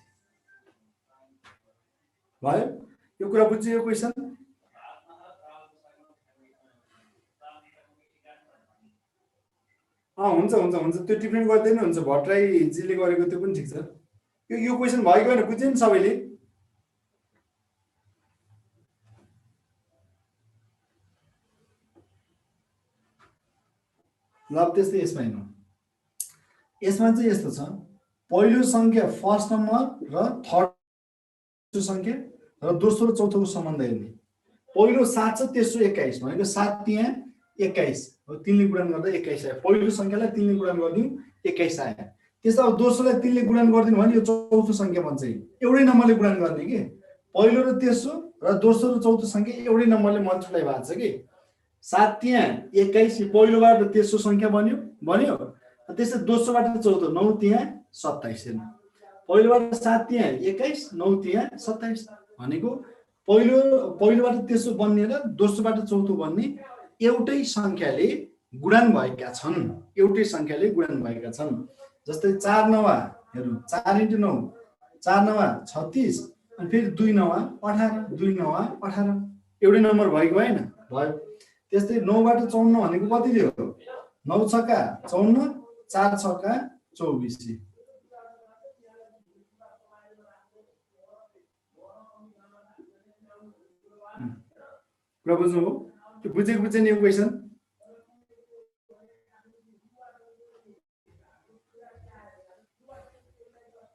भयो यो कुरा बुझ्यो यो क्वेसन हुन्छ त्यो डिफरेन्ट गर्दैन हुन्छ भट्टराई जीले गरेको त्यो पनि ठिक छ यो क्वेसन भएको हैन बुझ्यो नि सबैले ल त्यस्तै यसमा हेर्नु यसमा चाहिँ यस्तो छ पहिलो सङ्ख्या फर्स्ट नम्बर र थर्ड सङ्ख्या र दोस्रो र चौथोको सम्बन्ध हेर्ने पहिलो 7 छ तेस्रो 21 भनेको 7 त्यहाँ 21 हो 3 ले गुणन गर्दा 21 आयो पहिलो सङ्ख्यालाई 3 ले गुणन गर्दियौ 21 आयो त्यसै अब दोस्रोलाई 3 ले गुणन गर्दिनु भने यो चौथो सङ्ख्या बन्छ एउटै नम्बरले गुणन गर्ने के पहिलो र तेस्रो र दोस्रो र चौथो सङ्ख्या एउटै नम्बरले मल्टिप्लाई भएको छ के 7 त्यहाँ 21 पहिलोबाट तेस्रो सङ्ख्या बन्यो त्यसै दोस्रोबाट चौथो 9 त्यहाँ 27 हेर्नु पहिलोबाट 7 त्यहाँ 21 9 त्यहाँ 27 भनेको पहिलोबाट तेस्रो बन्ने र दोस्रोबाट चौथो बन्ने एउटै सङ्ख्याले गुणन भएका छन् जस्तै 4 नवा हेर्नु 4 × 9 4 नवा 36 अनि फेरि 2 नवा 18 2 नवा 18 एउटै नम्बर भएको भएन भयो त्यस्तै 9 बाट 54 भनेको कतिले हो 9 छक्का 54 4 छक्का 24 र बुझ्नु हो त्यो बुझेको नि यो क्वेसन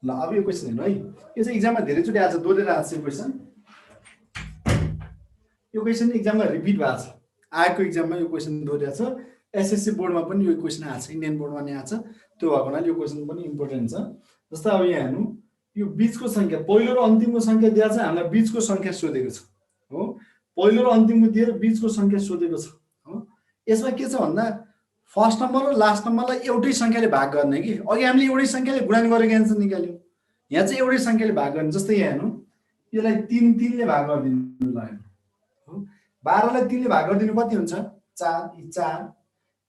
ल अब यो क्वेसन हेर्नु है यो चाहिँ एक्जाममा धेरैचोटि आज दोहोरेर आएको छ यो क्वेसन एक्जाममा रिपिट भएको छ आएको एक्जाममा यो क्वेसन दोहोरेको छ एसएससी बोर्डमा पनि यो क्वेसन आएको छ इन्डियन बोर्डमा नि आएको छ त्यो भएको हुनाले यो क्वेसन पनि इम्पोर्टेन्ट छ जस्तै अब यहाँ हेर्नु यो बीचको सङ्ख्या पहिलो र अन्तिमको सङ्ख्या दिएको छ हामीलाई बीचको सङ्ख्या सोधेको छ हो पहिलो र अन्तिमको दिएर बीचको सङ्ख्या सोधेको छ हो यसमा के छ भन्दा फर्स्ट नम्बर र लास्ट नम्बरलाई एउटै सङ्ख्याले भाग गर्ने कि अघि हामीले एउटै सङ्ख्याले गुणन गरेको एन्सर निकाल्यौँ यहाँ चाहिँ एउटै सङ्ख्याले भाग गर्ने जस्तै यहाँ हेर्नु यसलाई 3 ले भाग गरिदिनु ल हेर्नु हो 12 लाई 3 ले भाग गरिदिनु कति हुन्छ 4 4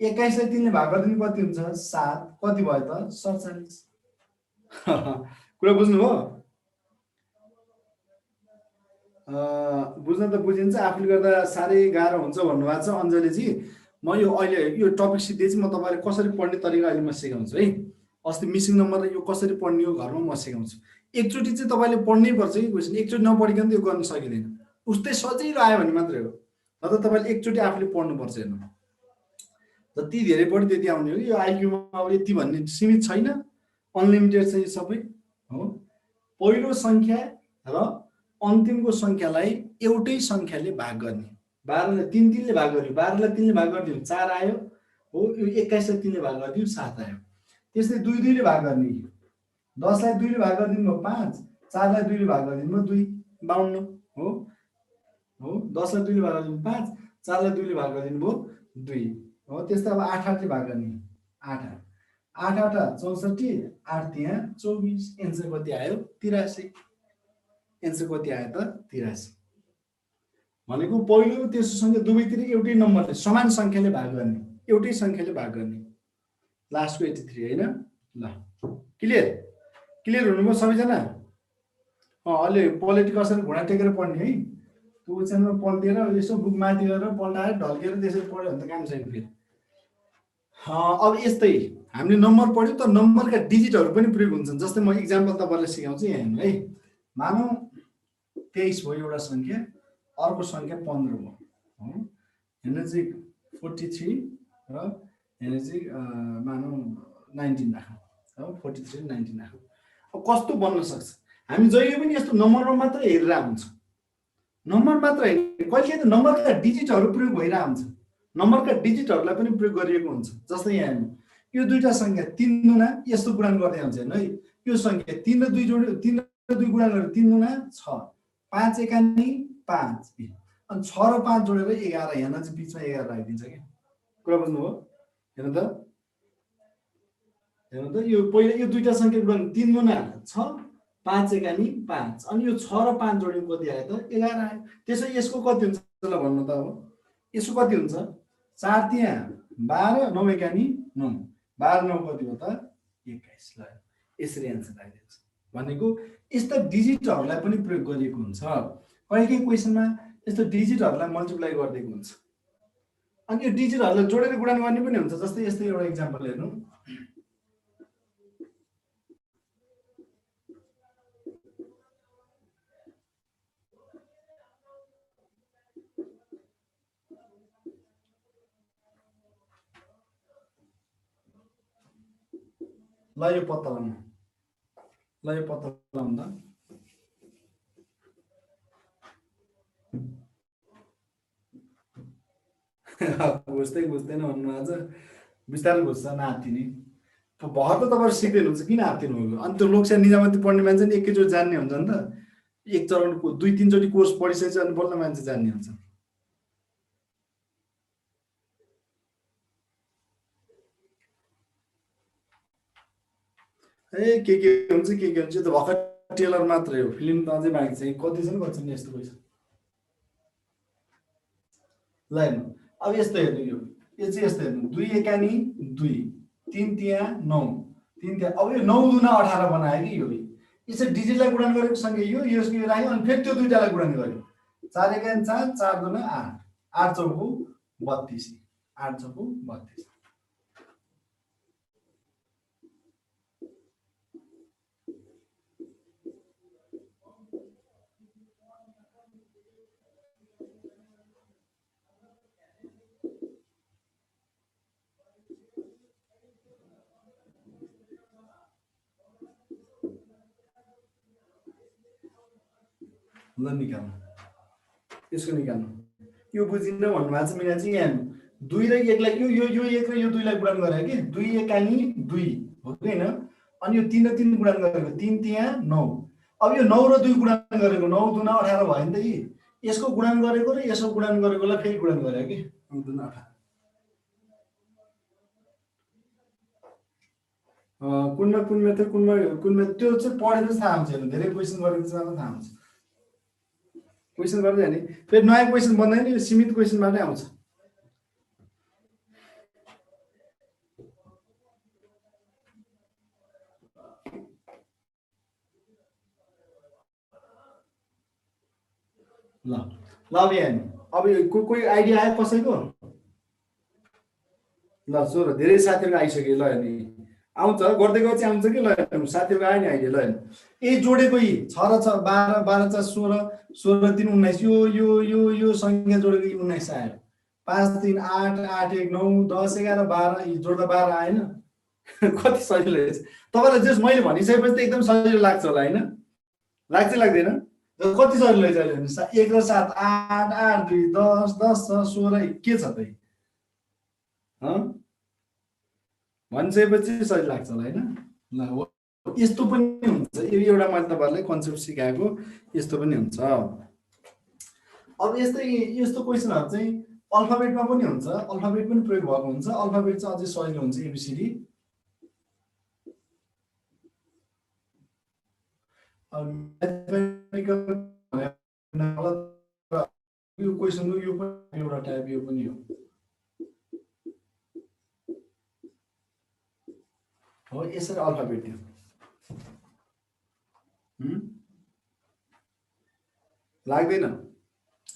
21 लाई 3 ले भाग गरिदिनु कति हुन्छ 7 कति भयो त 47 कुरा बुझ्नुभयो बुझ्न त बुझिन्छ आफूले गर्दा साह्रै गाह्रो हुन्छ भन्नुभएको छ अञ्जलीजी म यो अहिले यो टपिक सिधै चाहिँ म तपाईँले कसरी पढ्ने तरिका अहिले म सिकाउँछु है अस्ति मिसिङ नम्बर यो कसरी पढ्ने हो घरमा म सिकाउँछु एकचोटि चाहिँ तपाईँले पढ्नै पर्छ कि क्वेसन एकचोटि नपढिकन त यो गर्न सकिँदैन उस्तै सजिलो आयो भने मात्रै हो न त तपाईँले एकचोटि आफूले पढ्नुपर्छ हेर्नु जति धेरै पढ्यो त्यति आउने हो कि यो आइक्यूमा अब यति भन्ने सीमित छैन अनलिमिटेड छ यो सबै हो पहिलो सङ्ख्या र अन्तिमको सङ्ख्यालाई एउटै सङ्ख्याले भाग गर्ने 12 लाई 3 ले भाग गर्यो 12 लाई 3 ले भाग गरिदियो 4 आयो हो यो 21 लाई 3 ले भाग गरिदियो 7 आयो त्यसै 2 ले भाग गर्ने 10 लाई 2 ले भाग गरिदिनु भयो 5 4 लाई 2 ले भाग गरिदिनु भयो 2 52 हो हो 10 लाई 2 ले भाग गरिदिनु 5 4 लाई 2 ले भाग गरिदिनु भयो 2 हो त्यस्तै अब 8 ले भाग गर्ने 8 8 8 64 8 त्यहाँ 24 एन्सर कति आयो 83 एन्सर कति आयो त 83 भनेको पहिलो तेस्रो सङ्ख्या दुवैतिर एउटै नम्बरले समान सङ्ख्याले भाग गर्ने एउटै सङ्ख्याले भाग गर्ने लास्टको 83 हैन ल क्लियर क्लियर हुनुभयो सबैजना अहिले पोलिटिक कसरी घुँडा टेकेर पढ्ने है त्यो ओछ्यानमा पल्टिएर यसो बुक माथि गरेर पल्टाएर ढल्केर त्यसरी पढ्यो भने त काम छैन फेरि अब यस्तै हामीले नम्बर पढ्यौँ त नम्बरका डिजिटहरू पनि प्रयोग हुन्छन् जस्तै म इक्जाम्पल तपाईँलाई सिकाउँछु यहाँ हेर्नु है मानौँ 23 भयो एउटा सङ्ख्या अर्को सङ्ख्या 15 भयो हेर्नु चाहिँ 43 र हेर्नु चाहिँ मानौँ 19 राखौँ 43 19 राखौँ अब कस्तो बन्न सक्छ हामी जहिले पनि यस्तो नम्बरमा मात्र हेरेर हुन्छ नम्बर मात्र होइन कहिले त नम्बरका डिजिटहरू प्रयोग भइरहेको हुन्छ नम्बरका डिजिटहरूलाई पनि प्रयोग गरिएको हुन्छ जस्तै यहाँ हेर्नु यो दुईटा सङ्ख्या 3 दुना यस्तो गुणन गर्दै हुन्छ हेर्नु है यो सङ्ख्या 3 र 2 जोड्यो 3 र 2 गुणन गरेर 3 दुना 6 5 एकानी 5 अनि 6 र 5 जोडेर 11 यहाँ चाहिँ बिचमा 11 राखिदिन्छ क्या कुरा बुझ्नुभयो हेर्नु त यो पहिला यो दुईटा सङ्ख्या गुणन 3 दुना 6 5 एकानी 5 अनि यो 6 र 5 जोड्यो कति आयो त 11 आयो त्यसो यसको कति हुन्छ ल भन्नु त अब यसको कति हुन्छ 4 त्यहाँ 12 9 एकानी 9 12 9 कति हो त 21 ल यसरी एन्सर आइदिन्छ भनेको यस्ता डिजिटहरूलाई पनि प्रयोग गरिएको हुन्छ कहिले क्वेसनमा यस्तो डिजिटहरूलाई मल्टिप्लाई गरिदिएको हुन्छ अनि यो डिजिटहरूलाई जोडेर गुणन गर्ने पनि हुन्छ जस्तै यस्तै एउटा इक्जाम्पल हेर्नु ल यो पत्ता लगाउँदा बुझ्दै बुझ्दैन भन्नु आज बिस्तारै बुझ्छ नआत्तिने भर त तपाईँहरू सिक्दैन हुन्छ किन आत्तिनु भयो अनि त्यो लोकसेवा निजामती पढ्ने मान्छे नि एकैचोटि जान्ने हुन्छ नि त एक चरणको 2-3 चोटि कोर्स पढिसकेपछि अनि बल्ल मान्छे जान्ने हुन्छ के हुन्छ त भर्खर टेलर मात्रै हो फिल्म त अझै बाँकी छ कति छन् नि यस्तो पैसा ल हेर्नु अब यस्तो हेर्नु यो चाहिँ यस्तो हेर्नु 2 एकानी 2 3 त्यहाँ 9 3 त्यहाँ अब यो 9 दुना 18 बनायो कि यो यसरी डिजिटलाई गुणन गरेको सङ्ख्या यो यसको राख्यो अनि फेरि त्यो दुईटालाई गुणन गर्यो 4 एकानी 4 4 दुना 8 8 चौको 32 8 चौको 32 ल निकाल्नु यसको निकाल्नु यो बुझिन्न भन्नुभएको छ मिना चाहिँ यहाँ 2 र 1 लाई यो 1 र यो 2 लाई गुणन गरे कि 2 एकानी 2 हो कि हैन अनि यो 3 र 3 गुणन गरेको 3 त्यहाँ 9 अब यो 9 र 2 गुणन गरेको 9 दुना 18 भयो नि त यसको गुणन गरेको र यसको गुणन गरेकोलाई फेरि गुणन गरे कि 9 दुना 18 कुनमा त्यो चाहिँ पढेर थाहा हुन्छ हेर्नु धेरै क्वेसन गरेको चाहिँ थाहा हुन्छ क्वेसन गर्दै नि फेरि नयाँ क्वेसन बन्दैन यो सीमित क्वेसनबाटै आउँछ ल ल अब यहाँ हेर्नु। अब यो कोही आइडिया आयो कसैको? ल सोह्र धेरै साथीहरू आइसक्यो। ल हेर्नु आउँछ गर्दै गएपछि आउँछ कि। ल हेर्नु साथीहरूको आयो नि आइडिया। ल हेर्नु ए जोडेको यी छ र छ 12 12 4 16 16 3 19 यो सङ्ख्या जोडेको यी 19 आयो। 5 3 8 8 1 9 10 11 12 यी जोड्दा 12 आएन। कति सजिलो रहेछ। तपाईँलाई जस मैले भनिसकेपछि त एकदम सजिलो लाग्छ होला होइन? लाग्छ लाग्दैन? कति सजिलो रहेछ अहिले हेर्नु। 1 र 7 8 8 2 10 10 16 के छ त? भनिसकेपछि सजिलो लाग्छ होला होइन? ल हो यस्तो पनि हुन्छ। यो एउटा मैले तपाईँहरूलाई कन्सेप्ट सिकाएको यस्तो पनि हुन्छ। अब यस्तो क्वेसनहरू चाहिँ अल्फाबेटमा पनि हुन्छ, अल्फाबेट पनि प्रयोग भएको हुन्छ। अल्फाबेट चाहिँ अझै सजिलो हुन्छ एबिसिडी। यो क्वेसनको यो पनि एउटा टाइप यो पनि हो यसरी अल्फाबेट थियो। लाग्दैन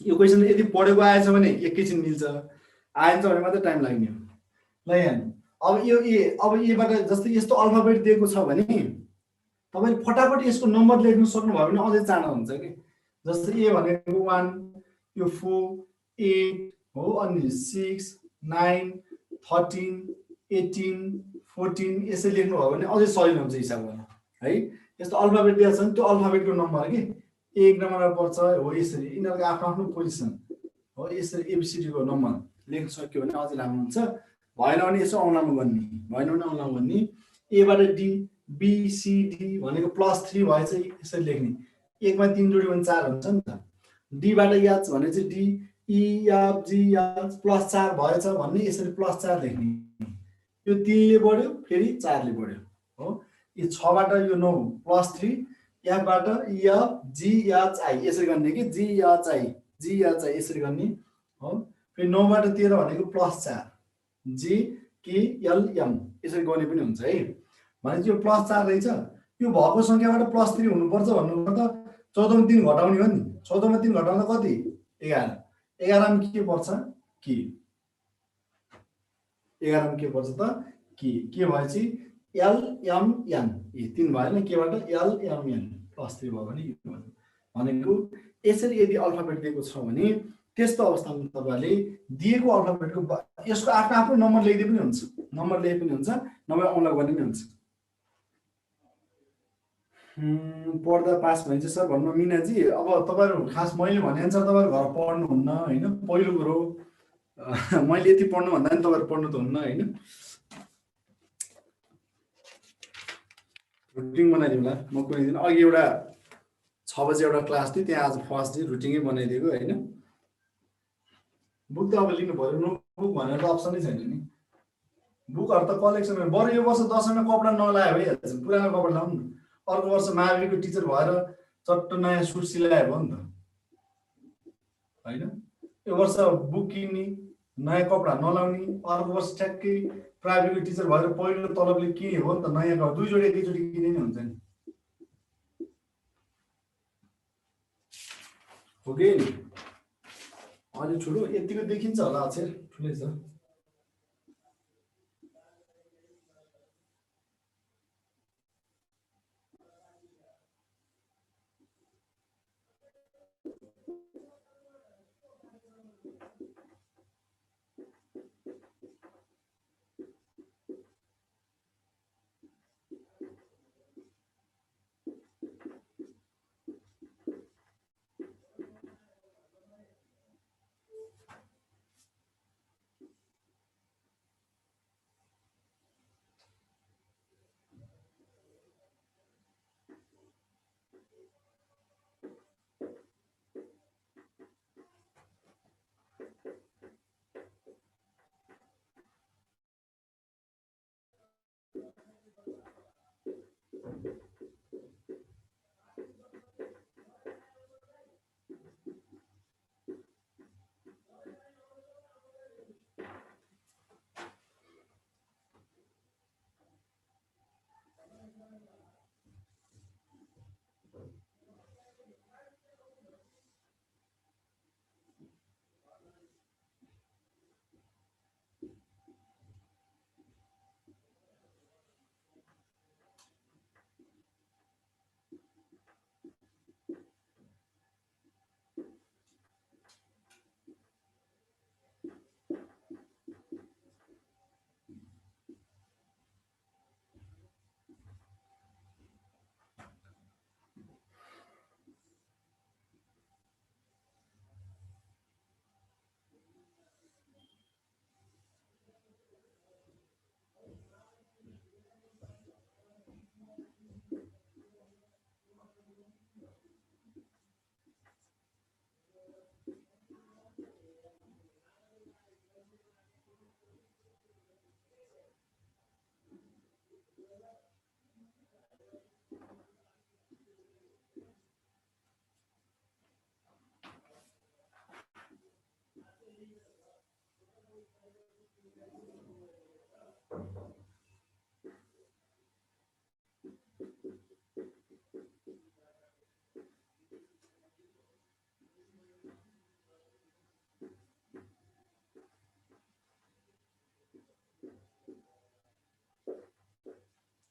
यो क्वेसन यदि पढेको आएछ भने एकैछिन मिल्छ, आएन भने मात्रै टाइम लाग्ने हो। ल यहाँ अब अब यबाट जस्तै यस्तो अल्फाबेट दिएको छ भने तपाईँले फटाफट यसको नम्बर लेख्न सक्नुभयो भने अझै चाँडो हुन्छ कि। जस्तै ए भनेको 1 यो 4 8 हो अनि 6 9 13 18 14 यसरी लेख्नुभयो भने अझै सजिलो हुन्छ हिसाब गर्न है। यस्तो अल्फाबेट दिएको छ भने त्यो अल्फाबेटको नम्बर के 1 नम्बरमा पर्छ हो यसरी। यिनीहरूको आफ्नो आफ्नो पोजिसन हो यसरी एबिसिडीको नम्बर लेख्न सक्यो भने अझै राम्रो हुन्छ। भएन भने यसो औँलामा गर्ने, भएन भने औँलामा गर्ने। एबाट डी बी सी डी भनेको +3 भएछ यसरी लेख्ने। 1 मा 3 जोड्यो भने 4 हुन्छ नि त। डीबाट एच भने चाहिँ D E F G H +4 भएछ भन्ने यसरी +4 लेख्ने। यो 3 ले बढ्यो फेरि 4 ले बढ्यो हो। यो 6 बाट यो 9 +3 एफबाट एफ जी एच आई यसरी गर्ने कि जी एच आई यसरी गर्ने हो। फेरि 9 बाट 13 भनेको +4 जी के एल एम यसरी गर्ने पनि हुन्छ है। भनेपछि यो +4 रहेछ। यो भएको सङ्ख्याबाट +3 हुनुपर्छ भन्नु त 14 मा 3 घटाउने हो नि। 14 मा 3 घटाउँदा कति 11 11 मा के पर्छ कि 11 मा के पर्छ त के भएपछि एल एम एन ए 3 भएन केबाट एल एम एन +3 भयो भने भनेको यसरी यदि अल्फाबेट दिएको छ भने त्यस्तो अवस्थामा तपाईँले दिएको अल्फाबेटको यसको आफ्नो आफ्नो नम्बर लेख्दै पनि हुन्छ, नम्बर लेखे पनि हुन्छ, नम्बर औँला गर्ने पनि हुन्छ। पढ्दा पास भइन्छ सर भन्नु मिनाजी। अब तपाईँहरू खास मैले भनेअनुसार तपाईँहरू घर पढ्नुहुन्न होइन। पहिलो कुरो मैले यति पढ्नु भन्दा पनि तपाईँहरू पढ्नु त हुन्न होइन। रुटिन बनाइदिउँला म कुनै दिन। अघि एउटा 6 बजे एउटा क्लास थियो त्यहाँ आज फर्स्ट डे रुटिनै बनाइदिएको होइन। बुक त अब लिनु पऱ्यो, नोटबुक भनेर त अप्सनै छैन नि। बुकहरू त कलेक्सन बरु यो वर्ष दसैँमा कपडा नलाए भइहाल्छ, पुरानो कपडा लाउनु न। अर्को वर्ष माविको टिचर भएर चट्ट नयाँ सुट सिलाए भयो नि त होइन। यो वर्ष बुक किन्ने नयाँ कपडा नलाउने, अर्को वर्ष ठ्याक्कै प्राइभेटको टिचर भएर पहिलो तलबले किने हो नि त नयाँ कपडा 2 जोडी एकैचोटि किने नि हुन्छ नि हो कि नि। अलि ठुलो यतिको देखिन्छ होला अक्षर ठुलै छ।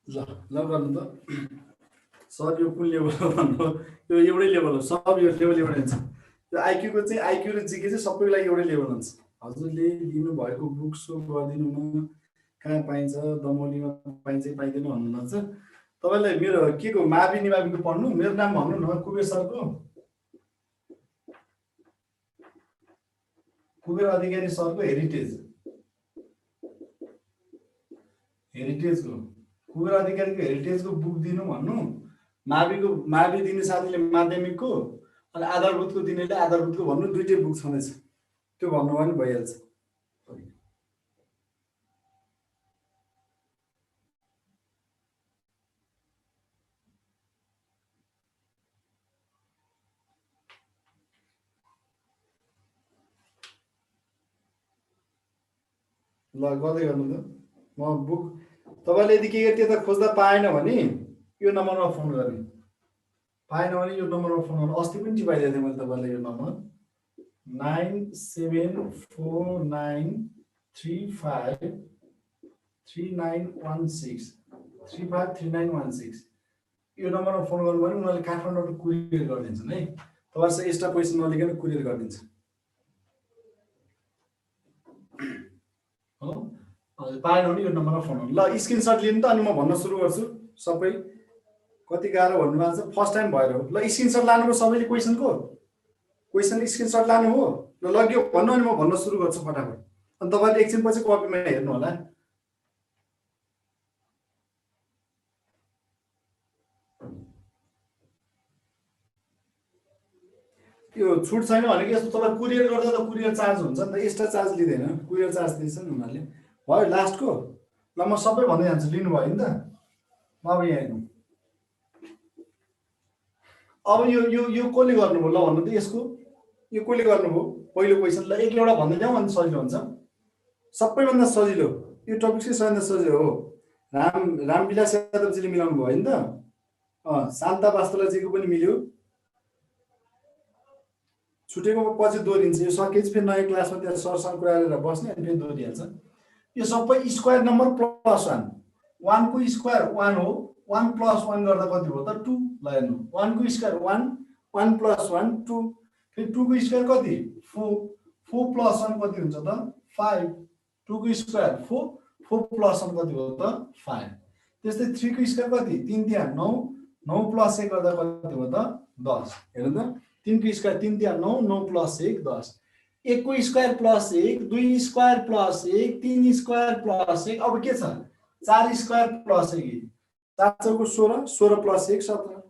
ल ल गर्नु त सर यो कुन लेभल हो भन्नु यो एउटै लेभल हो सब यो लेभल एउटै हुन्छ त्यो आइक्यूको चाहिँ आइक्यू र जिके चाहिँ सबैको लागि एउटै लेभल हुन्छ हजुरले लिनुभएको बुक सो गरिदिनु न कहाँ पाइन्छ दमौलीमा पाइन्छ पाइँदैन भन्नुहुन्छ तपाईँलाई मेरो के को मावि निमाविको पढ्नु मेरो नाम भन्नु न कुबेर सरको कुबेर अधिकारी सरको हेरिटेजको कुबेर अधिकारीको हेरिटेजको बुक दिनु भन्नु मावि दिने साथीले माध्यमिकको अनि आधारभूतको दिनेले आधारभूतको भन्नु दुईटै बुक छँदैछ त्यो भन्नुभयो भने भइहाल्छ ल गर्दै गर्नु त म बुक तपाईँले यदि के त्यता खोज्दा पाएन भने यो नम्बरमा फोन गर्ने पाएन भने यो नम्बरमा फोन गर्नु अस्ति पनि टिपाइदिएको थिएँ मैले तपाईँलाई यो नम्बर 9749353916 यो नम्बरमा फोन गर्नु भने उनीहरूले काठमाडौँबाट कुरियर गरिदिन्छन् है तपाईँहरू एक्स्ट्रा पैसा नलिकन कुरियर गरिदिन्छ हो पाएन भने यो नम्बरमा फोन गर्नु ल स्क्रिनसट लिनु त अनि म भन्न सुरु गर्छु सबै कति गाह्रो भन्नुभएको छ फर्स्ट टाइम भएर हो ल स्क्रिनसट लानुभयो सबैले क्वेसन स्क्रिनसट लानु हो ल लग्यो भन्नु अनि म भन्न सुरु गर्छु फटाफट अनि तपाईँले एकछिन पछि कपीमा हेर्नु होला यो छुट छैन भनेको यस्तो तपाईँ कुरियर गर्दा त कुरियर चार्ज हुन्छ नि त एक्स्ट्रा चार्ज लिँदैन कुरियर चार्ज दिन्छ नि उनीहरूले भयो लास्टको ल म सबै भन्दै जान्छु लिनुभयो नि त म अब यहाँ हेर्नु अब यो यो यो कसले गर्नुभयो ल भन्नु त यसको यो कसले गर्नुभयो पहिलो क्वेसन ल एक एउटा भन्दै जाउँ अनि सजिलो हुन्छ सबैभन्दा सजिलो यो टपिक चाहिँ सबैभन्दा सजिलो हो रामविलास यादवजीले मिलाउनु भयो नि त शान्ता वास्तुलाजीको पनि मिल्यो छुटेको पछि दोहोरिन्छ यो सकेपछि फेरि नयाँ क्लासमा त्यहाँ सरसँग कुरा गरेर बस्ने अनि फेरि दोहोरिहाल्छ यो सबै स्क्वायर नम्बर +1 1 को स्क्वायर 1 हो 1 + 1 गर्दा कति हो त 2 ल हेर्नु 1 को स्क्वायर 1 1 + 1 2 फेरि 2 को स्क्वायर कति 4 4 + 1 कति हुन्छ त 5 2 को स्क्वायर 4 4 + 1 कति हो त 5 त्यस्तै 3 को स्क्वायर कति 3 तिहार 9 9 + 1 गर्दा कति हो त 10 हेर्नु त 3 को स्क्वायर 3 तिहार 9 9 + 1 10 1 को स्क्वायर +1 2 स्क्वायर +1 3 स्क्वायर +1 अब के छ 4 स्क्वायर +1 4 चौको 16 16 + 1 17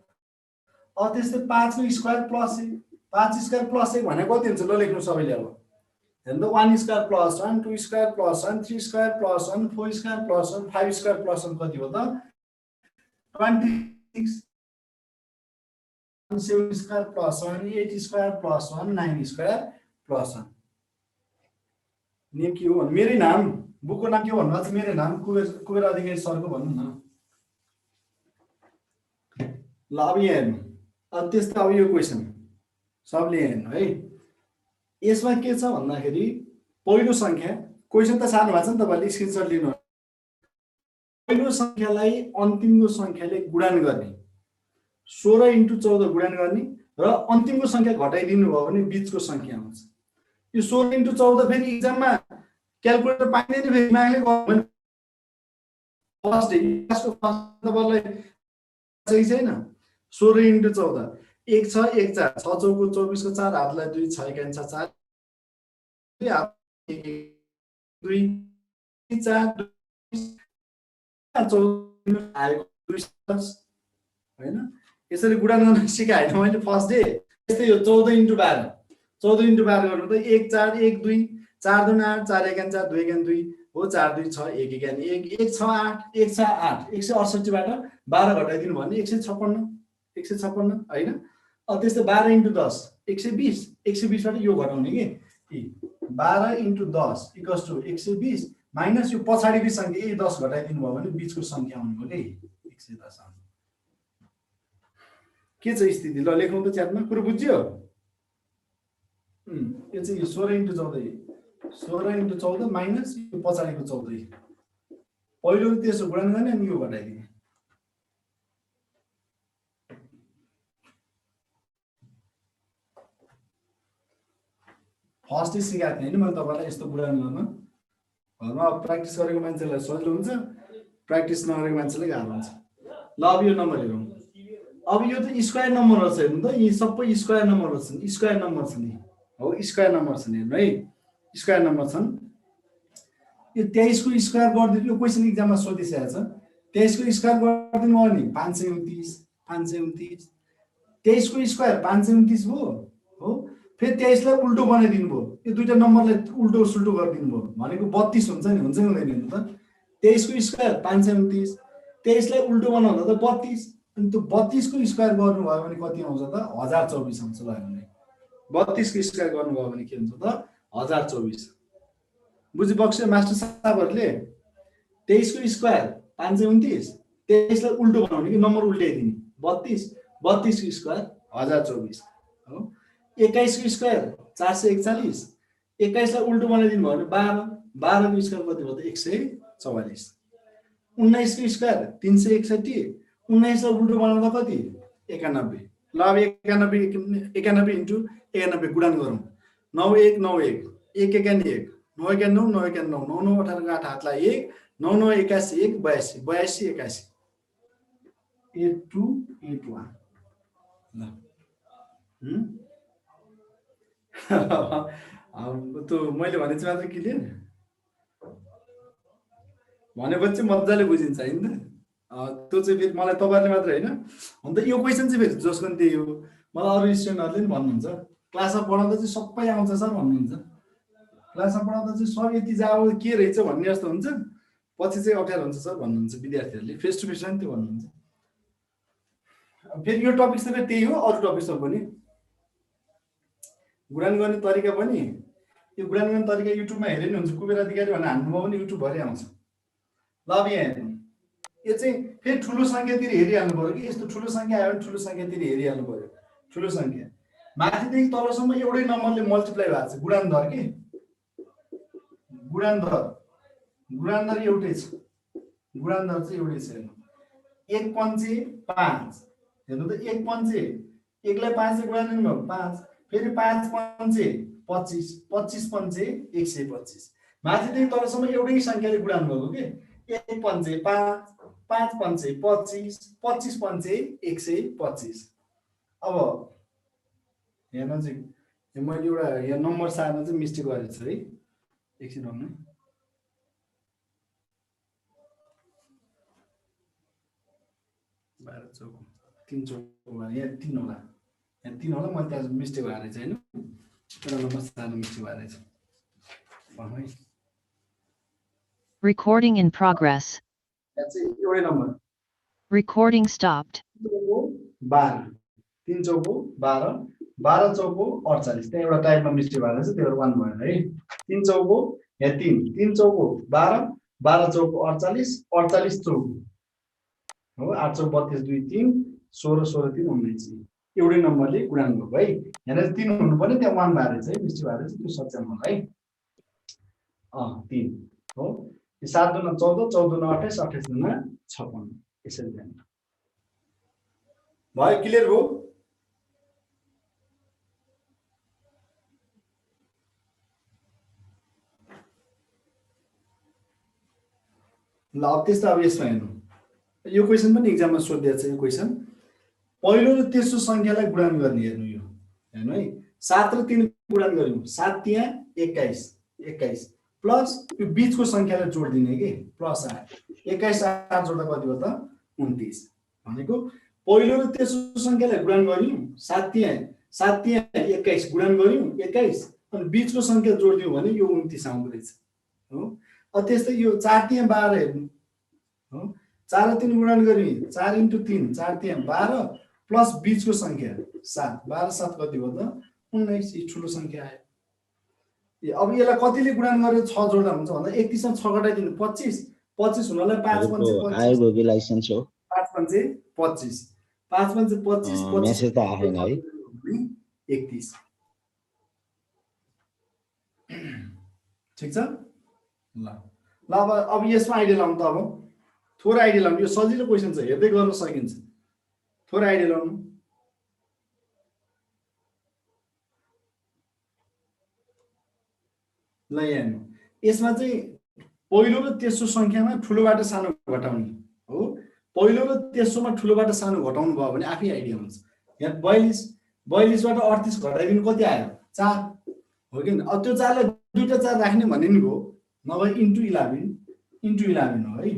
अब त्यस्तै 5 को स्क्वायर +1 5 स्क्वायर +1 भने कति हुन्छ ल लेख्नु सबैले अब हेर्नु त 1 square +1 2 square +1 3 square +1 4 square +1 5 square +1 कति हो त 26 7 स्क्वायर +1 8 स्क्वायर +1 9 स्क्वायर +1 नेम के हो मेरै नाम बुकको नाम के हो भन्नु मेरो नाम कुबेर अधिकारी सरको भन्नु न ल अब यहाँ हेर्नु अब त्यस्तै अब यो क्वेसन सबले हेर्नु है यसमा के छ भन्दाखेरि पहिलो संख्या क्वेसन त सार्नु भएको छ नि तपाईले स्क्रिनशट लिनु पहिलो संख्यालाई अन्तिमको संख्याले गुणन गर्ने 16 × 14 गुणन गर्ने र अन्तिमको संख्या घटाइदिनु भयो भने बीचको संख्या आउँछ यो 16 × 14 फेरि एक्जाममा क्याल्कुलेटर पाइँदैन फेरि दिमागले गर्नु फर्स्ट डे क्लासको फर्स्ट तपाईलाई सही छैन 16 × 14 1 6 1 4 6 चौको 24 को 4 हातलाई 2 6 एकाइ 4 2 4 हैन यसरी गुणन गर्न सिकाएन मैले फर्स्ट डे त्यस्तै यो 14 × 12 14 × 12 गर्नु त 1 4 1 2 4 2 8 4 1 4 2 1 2 हो 4 2 6 1 1 1 6 8 1 6 8 168 बाट 12 घटाइदिनु भने 156 हैन अब त्यस्तै 12 × 10 120 120 बाट यो घटाउने के 12 × 10 = 120 माइनस यो पछाडीको संख्या यही 10 घटाइदिनु भयो भने बीचको संख्या आउनु हो के 110 आउनु के छ स्थिति ल लेख्नु त च्याटमा कुरो बुझ्यो यो चाहिँ यो 16 × 14 16 × 14 माइनस यो पछाडीको 14 पहिलो त्यसो गुणन गर्ने अनि यो घटाइदिने फर्स्टै सिकाएको थिएँ होइन मैले तपाईँलाई यस्तो गुडान गर्न। घरमा अब प्र्याक्टिस गरेको मान्छेलाई सजिलो हुन्छ, प्र्याक्टिस नगरेको मान्छेलाई गाह्रो हुन्छ। ल अब यो नम्बर हेरौँ। अब यो त स्क्वायर नम्बरहरू छ हेर्नु त, यी सबै स्क्वायर नम्बरहरू छन्, स्क्वायर नम्बर छन् यी हो, स्क्वायर नम्बर छन् हेर्नु है, स्क्वायर नम्बर छन्। यो 23 को स्क्वायर गरिदिनु, यो क्वेसन इक्जाममा सोधिसकेको छ। 23 को स्क्वायर गरिदिनु भयो नि 529, 529। 23 को स्क्वायर 529 भयो हो। फेरि 23 लाई उल्टो बनाइदिनु भयो, यो दुईटा नम्बरलाई उल्टो सुल्टो गरिदिनु भयो भनेको 32 हुन्छ नि, हुन्छ हुँदैन हेर्नु त। 23 को स्क्वायर 529, 23 लाई उल्टो बनाउँदा त 32, अनि त्यो 32 को स्क्वायर गर्नुभयो भने कति आउँछ त 1024 आउँछ। ल हेर्नु 32 को स्क्वायर गर्नुभयो भने के हुन्छ त 1024। बुझिबक्स्यो मास्टर साहबहरूले। 23 को स्क्वायर 529, 23 लाई उल्टो बनाउने कि नम्बर उल्टाइदिने 32, 32 को स्क्वायर 1024 हो। 21 को स्क्वायर 441, 21 लाई उल्टो बनाइदिनु भयो भने 12, 12 को स्क्वायर कति भयो त 144। 19 को स्क्वायर 361, 19 लाई उल्टो बनाउँदा कति 91। ल अब 91 इन्टु 91 गुणान गरौँ। 91 91 1 1 1 9 1 9 9 1 9 9 9 18 8 हातलाई 1 9 9 81 1 82 82 81 82 81। ल त्यो मैले भने चाहिँ मात्र क्लियर भनेपछि मजाले बुझिन्छ हैन त। त्यो चाहिँ फेरि मलाई तपाईहरुले मात्र हैन, अन्त यो क्वेशन चाहिँ फेरि जसको नि त्यही हो। मलाई अरु स्टुडेन्टहरुले नि भन्नुहुन्छ क्लासमा पढाउँदा चाहिँ सबै आउँछ सर भन्नुहुन्छ। क्लासमा पढाउँदा चाहिँ सर यति जाऊ के रहेछ भन्ने जस्तो हुन्छ, पछि चाहिँ अप्ठ्यारो हुन्छ सर भन्नुहुन्छ विद्यार्थीहरुले। फेस टु फेस पनि त्यो भन्नुहुन्छ। फेरि यो टपिक चाहिँ त्यही हो, अरु टपिक सब पनि गुणान गर्ने तरिका पनि। यो गुणान गर्ने तरिका युट्युबमा हेरे नि हुन्छ, कुबेर अधिकारी भनेर हान्नुभयो भने युट्युब भरि आउँछ। ल अब यहाँ हेर्नु, यो चाहिँ फेरि ठुलो संख्यातिर हेरिहाल्नु पर्यो कि, यस्तो ठुलो संख्या आयो भने ठुलो संख्यातिर हेरिहाल्नु पर्यो। ठुलो संख्या माथिदेखि तलसम्म एउटै नम्बरले मल्टिप्लाई भएको छ, गुणान दर के गुणान दर एउटै छ, गुणान दर चाहिँ एउटै छ। हेर्नु 1 पंचे 5, हेर्नु त 1 पंचे 1 लाई 5 ले गुणा गर्नु 5, फेरि 5 पंचे 25, 25 पंचे 125। माथिदेखि तलसम्म एउटै संख्याले गुणान भएको के। 1 पंचे 5, 5 पंचे 25, 25 पंचे 125। अब हेर्नु चाहिँ मैले एउटा यहाँ नम्बर सार्न चाहिँ मिस्टेक गरेको छु है, एकछिन भन्नु। बाह्र चौक 3 चौक यहाँ 3 होला, यहाँ 3 होला। मैले त्यहाँ मिस्टेक भएर चाहिँ हैन, एउटा नम्बर सार्न मिस्टेक भएर चाहिँ भन्नु है। Recording in progress. यहाँ चाहिँ एउटै नम्बर। Recording stopped. 12 3 चौको 12, 12 चौको 48। त्यहाँ एउटा टाइपमा मिस्टेक भएर चाहिँ त्यो 1 भयो है। 3 चौको यहाँ 3, 3 चौको 12, 12 चौको 48, 48 चौको हो 8 चौक 32 2 3 16 16 3 19। एउटै नम्बरले गुणान भएको है। यहाँ 3 हुनु पर्ने, त्यहाँ 1 भएर चाहिँ मिस्टेक भएर चाहिँ त्यो सच्याउनु होला है। 3 हो। 7 दुना 14, 14 दुना 28, 28 दुना 56। यसरी ध्यान भयो। क्लियर भयो? ल अब त्यस्तो अब यसमा हेर्नु, यो क्वेशन पनि एक्जाममा सोधिएको छ। यो क्वेशन पहिलो र तेस्रो संख्यालाई गुणान गर्ने। हेर्नु यो हेर्नु है, 7 र 3 गुणान गर्यौं, 7 त्यहाँ 21 21 प्लस यो बीचको संख्यालाई जोड दिने के, प्लस 8 21 8 जोड्दा कति भयो त 29। भनेको पहिलो र तेस्रो संख्यालाई गुणान गर्यौं, 7 त्यहाँ 21 गुणान गर्यौं 21, अनि बीचको संख्या जोड्दियौ भने यो 29 आउँदो रहेछ हो। अब त्यस्तै यो 4 त्यहाँ 12 हेर्नु हो, 4 र 3 गुणान गरी 4 × 3 4 त्यहाँ 12 प्लस बीचको संख्या 7, 12 7 कति भयो त 19। यो ठुलो संख्या आयो। अब यसलाई कतिले गुणान गरेर 6 जोड्दा हुन्छ भन्दा 31 मा 6 घटाइदिनु 25, 25 हुनलाई 5 पंचे 25 आएको कि लाइसेन्स हो 5 पंचे 25, 5 पंचे 25 मेसेज त आएन है 31। ठीक छ। ल अब यसमा आइडिया लाउनु त। अब थोरै आइडिया लाउनु, यो सजिलो क्वेशन छ, हेर्दै गर्न सकिन्छ। थोरै आइडिया लाउनु। ल यहाँ हेर्नु यसमा चाहिँ पहिलो र तेस्रो संख्यामा ठुलोबाट सानो घटाउने हो पहिलो र तेस्रोमा ठुलोबाट सानो घटाउनु भयो भने आफै आइडिया हुन्छ यहाँ 42 बाट 38 घटाइदिनु कति आयो 4 हो कि अब त्यो 4 लाई दुईटा 4 राख्ने भन्ने नि भयो नभए इन्टु 11 हो है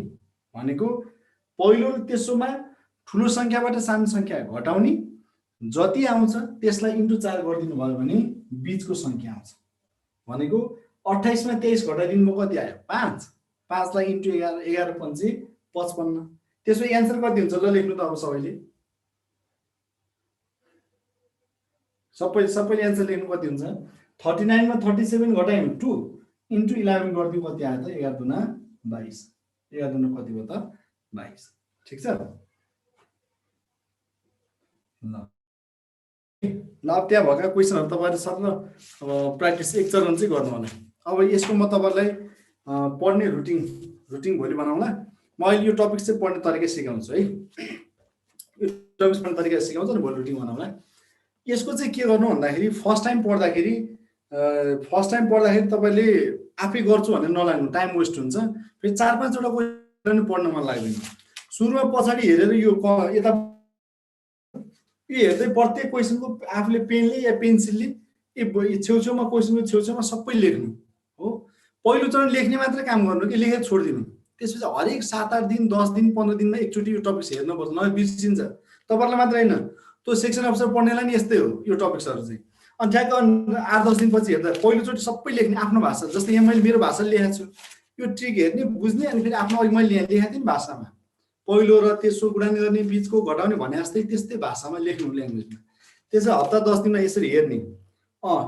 भनेको पहिलो र तेस्रोमा ठुलो संख्याबाट सानो संख्या घटाउने जति आउँछ त्यसलाई इन्टु 4 गरिदिनु भयो भने बीचको संख्या आउँछ भनेको 28 मा 23 घटाइदिनु भयो कति आयो 5 लाई इन्टु 11 11 पंचे 55 त्यसो एन्सर कति हुन्छ ल लेख्नु त अब सबैले एन्सर लेख्नु कति हुन्छ 39 मा 37 घटाइनु 2 इन्टु 11 गरिदिनु कति आयो त 11 दुना 22 11 दुना कति भयो त 22 ठीक छ ल अब त्यहाँ भएका क्वेशनहरु तपाईहरुले सक्न प्र्याक्टिस एक चरण चाहिँ गर्नु होला अब यसको म तपाईहरुलाई पढ्ने रुटिन भोलि बनाउँला म अहिले यो टपिक चाहिँ पढ्ने तरिका सिकाउँछु है यो टपिक पढ्ने तरिका सिकाउँछु अनि भोलि रुटिन बनाउँला यसको चाहिँ के गर्नु भन्दाखेरि फर्स्ट टाइम पढ्दाखेरि तपाईले आफै गर्छु भनेर नलाग्नु टाइम वेस्ट हुन्छ फेरि 4-5 वटा क्वेशन पढ्न मन लाग्दैन सुरुमा पछाडी हेरेर यो यता यो हेर्दै प्रत्येक क्वेशनको आफूले पेनले या पेन्सिलले छेउछेउमा क्वेशनको छेउछेउमा सबै लेख्नु हो पहिलो चरण लेख्ने मात्र काम गर्नु कि लेखेर छोड्दिनु त्यसपछि हरेक 7-8 दिन 10 दिन 15 दिनमा एकचोटी यो टपिक हेर्नुपर्छ नभए बिर्सिन्छ तपाईहरुलाई मात्र हैन त्यो सेक्सन अफिसर पढ्नेलाई नि यस्तै हो यो टपिक्सहरु चाहिँ अनि ठ्याक्क 8-10 दिनपछि हेर्दा पहिलोचोटी सबै लेख्ने आफ्नो भाषा जस्तै यहाँ मैले मेरो भाषाले लेखेको छु यो ट्रिक हेर्ने बुझ्ने अनि फेरि आफ्नो अघि मैले लेखेको थिएँ नि भाषामा पहिलो र तेस्रो गुणानी गर्ने बीचको घटाउने भने जस्तै त्यस्तै भाषामा लेख्नु ल्याङ्ग्वेजमा त्यसै हप्ता 10 दिनमा यसरी हेर्ने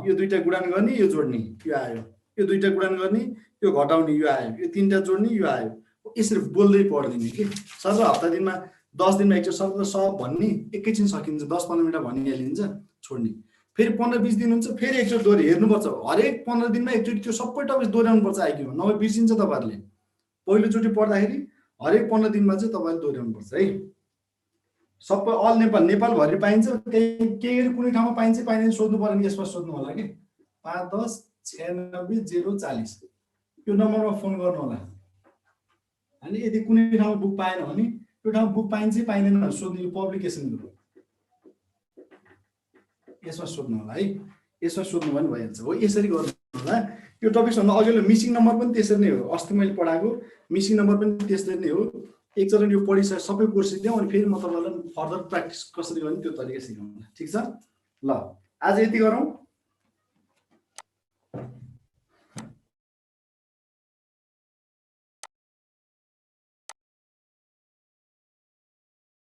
यो दुईटा गुणान गर्ने यो जोड्ने यो आयो यो दुईटा गुणान गर्ने यो घटाउने यो आयो यो तीनटा जोड्ने यो आयो यसरी बोल्दै पढ्दिने के सर हप्ता दिनमा 10 दिनमा एकचोटि शब्द सब भन्ने एकैछिन सकिन्छ 10-15 मिनेट भनिहालिन्छ छोड्ने फेरि 15-20 दिन हुन्छ फेरि एकचोटि दोहोरी हेर्नुपर्छ हरेक 15 दिनमा एकचोटि त्यो सबै टपिक दोहोर्याउनु पर्छ आइक्यूमा नभए बिर्सिन्छ तपाईहरुले पहिलोचोटि पढ्दाखेरि हरेक 15 दिनमा चाहिँ तपाईले दोहोर्याउनु पर्छ है सबै अल नेपाल भरि पाइन्छ केही कुनै ठाउँमा पाइन्छ पाइदैन सोध्नु पर्यो नि यसमा सोध्नु होला के 510969040 यो नम्बरमा फोन गर्नु होला अनि यदि कुनै ठाउँमा बुक पाएन भने त्यो ठाउँमा बुक पाइन्छ पाइदैन सोध्नु यो पब्लिकेसन ग्रुप यसमा सोध्नु होला है यसमा सोध्नु पनि भइहाल्छ हो यसरी गर्नु होला यो टपिक भन्दा अघिल्लो मिसिङ नम्बर पनि त्यसरी नै हो अस्ति मैले पढाएको मिसिङ नम्बर पनि त्यसरी नै हो एक चरण यो पढिसके सबै कोर्स सिक्यौ अनि फेरि म तपाईहरुलाई फर्दर प्र्याक्टिस कसरी गर्ने त्यो तरिका सिकाउँला ठीक छ ल आज यति गरौँ